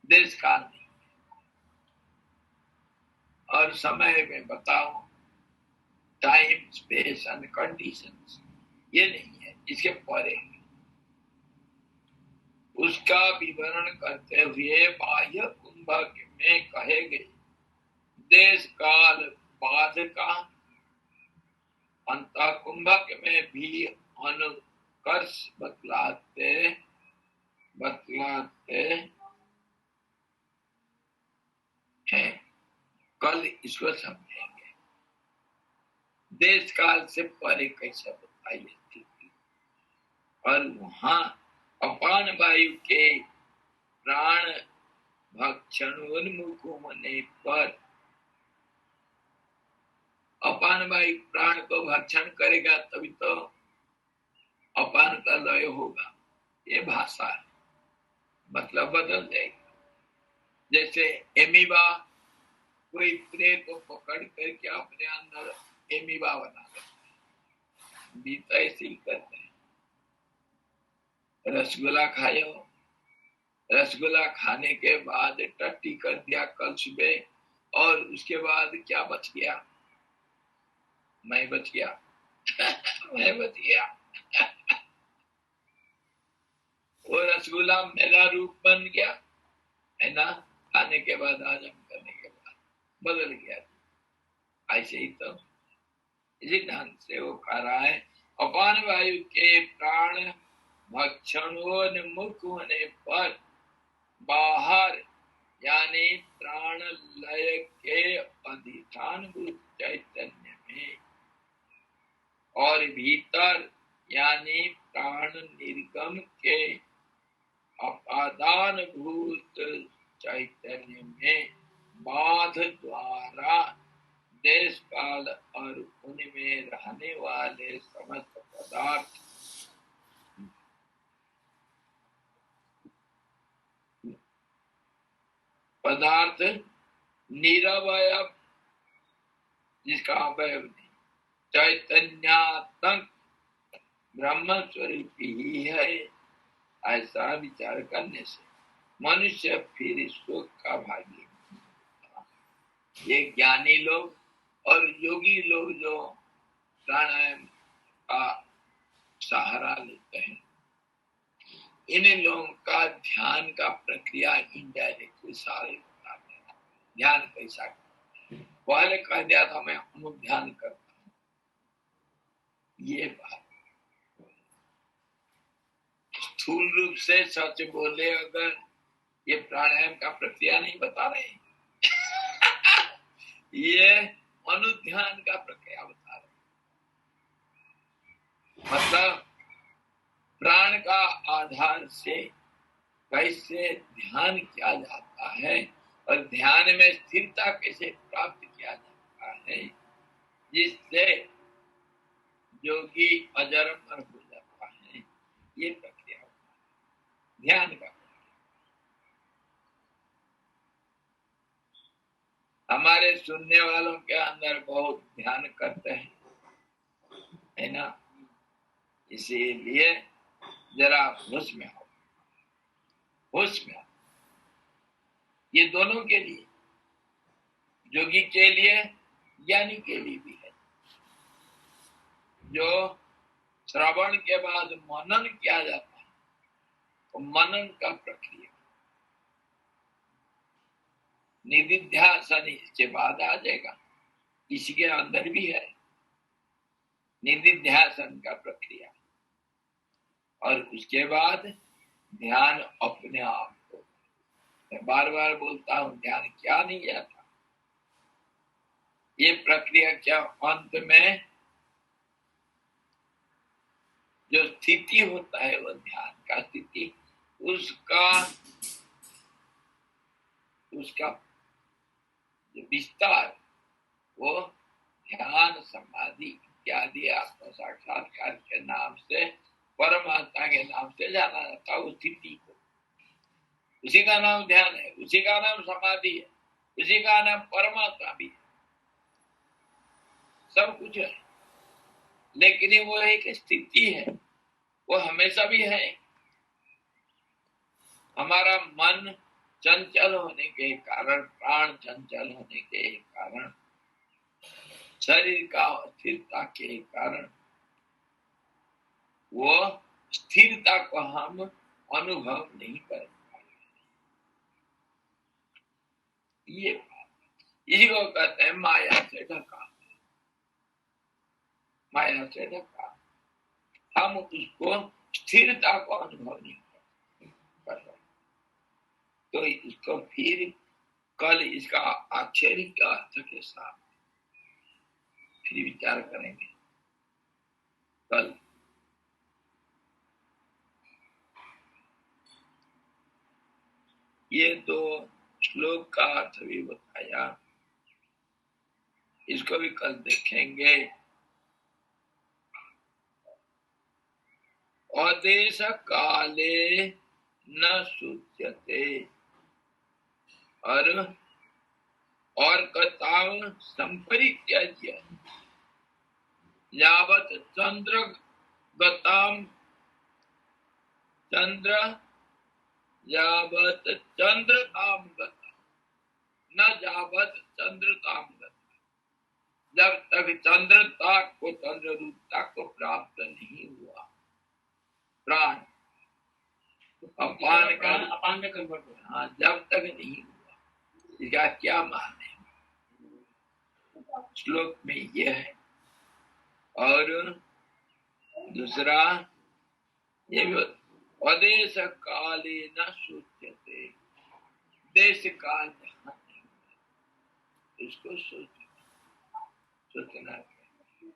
देश काल नहीं। और समय में बताओ, टाइम स्पेस एंड कंडीशंस, ये नहीं है, इसके परे है। उसका विवरण करते हुए बाह्य कुंभक में कहे गए देश काल बाद का अंत कुंभक में भी अनुकर्ष बतलाते हैं। कल इसको समझेंगे, देश काल से परे कैसे बताइए स्थिति। और वहां अपान वायु के प्राण भक्षणोन्मुख होने पर, अपान वायु प्राण को भक्षण करेगा तभी तो अपान का लय होगा। ये भाषा है, मतलब बदल जाएगा। जैसे एमीबा कोई प्रे को पकड़ करके अपने अंदर एमीबा बना लेता है, बीता ऐसे ही करते हैं। रसगुल्ला खाओ, रसगुल्ला खाने के बाद टट्टी कर दिया कल सुबह, और उसके बाद क्या बच गया? मैं बच गया मैं बच गया वो रसगुल्ला मेरा रूप बन गया है ना, खाने के बाद, हजम करने के बाद बदल गया। ऐसे ही तो इसी ढंग से वो कह रहा है, अपान वायु के प्राण भक्षणोन्मुख होने पर बाहर यानी प्राण लय के अधिष्ठानभूत चैतन्य में और भीतर यानी प्राण निर्गम के अपादान भूत चैतन्य में बाध द्वारा देश काल और उनमें रहने वाले समस्त पदार्थ निरवय जिसका अवयव नहीं चैतन्यात्मक ब्रह्म स्वरूप ही है, ऐसा विचार करने से मनुष्य फिर सुख का भागी। ये ज्ञानी लोग और योगी लोग जो प्राणायाम का सहारा लेते हैं, इन लोगों का ध्यान का प्रक्रिया इनडायरेक्टली सारे बताते हैं। ध्यान कैसा पहले कह दिया था मैं अनुध्यान करता हूँ, ये बात स्थूल रूप से सच बोले अगर ये प्राणायाम का प्रक्रिया नहीं बता रहे ये अनुध्यान का प्रक्रिया बता रहे। मतलब प्राण का आधार से कैसे ध्यान किया जाता है और ध्यान में स्थिरता कैसे प्राप्त किया जाता है, जिससे योगी अजर-अमर हो जाता है, ये प्रक्रिया ध्यान का। हमारे सुनने वालों के अंदर बहुत ध्यान करते हैं, है ना, इसीलिए जरा होश में आओ, होश में आओ। ये दोनों के लिए, योगी के लिए, ज्ञानी के लिए भी है। जो श्रवण के बाद मनन किया जाता है, तो मनन का प्रक्रिया निधिध्यासन इसके बाद आ जाएगा, इसके अंदर भी है निधिध्यासन का प्रक्रिया। और उसके बाद ध्यान अपने आप को, मैं बार बार बोलता हूं, ध्यान क्या नहीं जाता, ये प्रक्रिया क्या अंत में जो स्थिति होता है वो ध्यान का स्थिति, उसका जो विस्तार वो ध्यान समाधि इत्यादि आत्म साक्षात्कार के नाम से, परमात्मा के नाम से जाना जाता है उस स्थिति को। उसी का नाम ध्यान है, उसी का नाम समाधि है, उसी का नाम परमात्मा भी है, सब कुछ है। लेकिन वो एक स्थिति है, वो हमेशा भी है। हमारा मन चंचल होने के कारण, प्राण चंचल होने के कारण, शरीर का अस्थिरता के कारण वो स्थिरता को हम अनुभव नहीं कर पाते। ये इसी को कहते हैं माया से ढका, माया से ढका। हम उसको स्थिरता को अनुभव नहीं कर रहे। तो इसको फिर कल इसका आश्चर्य के अर्थ के साथ फिर विचार करेंगे कल। ये दो श्लोक का अर्थ भी बताया, इसको भी कल देखेंगे। अदेश काले न शुच्यते और कताव संपरित्याज्य यावत चंद्र गताम चंद्र यावत चंद्रताम गता न यावत चंद्रताम गता। जब तक चंद्रता को, चंद्र रूपता को प्राप्त नहीं हुआ प्राण अपान में कन्वर्ट हो, हाँ, जब तक नहीं हुआ, इसका क्या मान है? श्लोक में यह है। और दूसरा ये अदेश काले न सूच्यते, देश काल जहाँ नहीं, इसको सोचना चाहिए।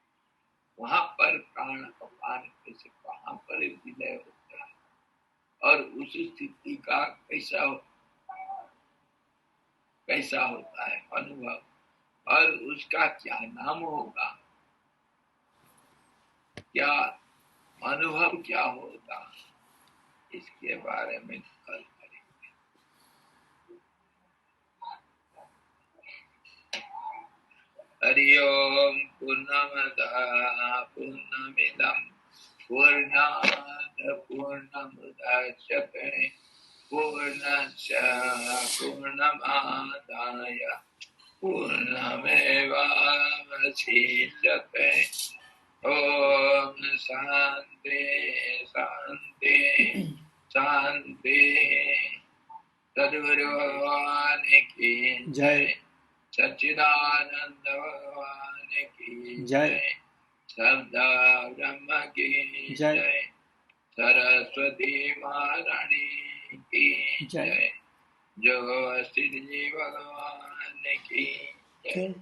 वहां पर प्राण अपान कैसे, कहाँ पर विलय होता है और उस स्थिति का कैसा होता है अनुभव, और उसका क्या नाम होगा, क्या अनुभव क्या होगा, इसके बारे में कल करेंगे। हरि ओम। पूर्णमदः पूर्णमिदं पूर्णात् पूर्णमुदच्यते पूर्णस्य पूर्णमादाय पूर्णमेवावशिष्यते। ओम शांति शांति शांति। सद्गुरु भगवान की जय। सच्चिदानंद भगवान की जय। शब्दा ब्रह्म की जय। सरस्वती महारानी की जय। जो श्री जी भगवान की जय।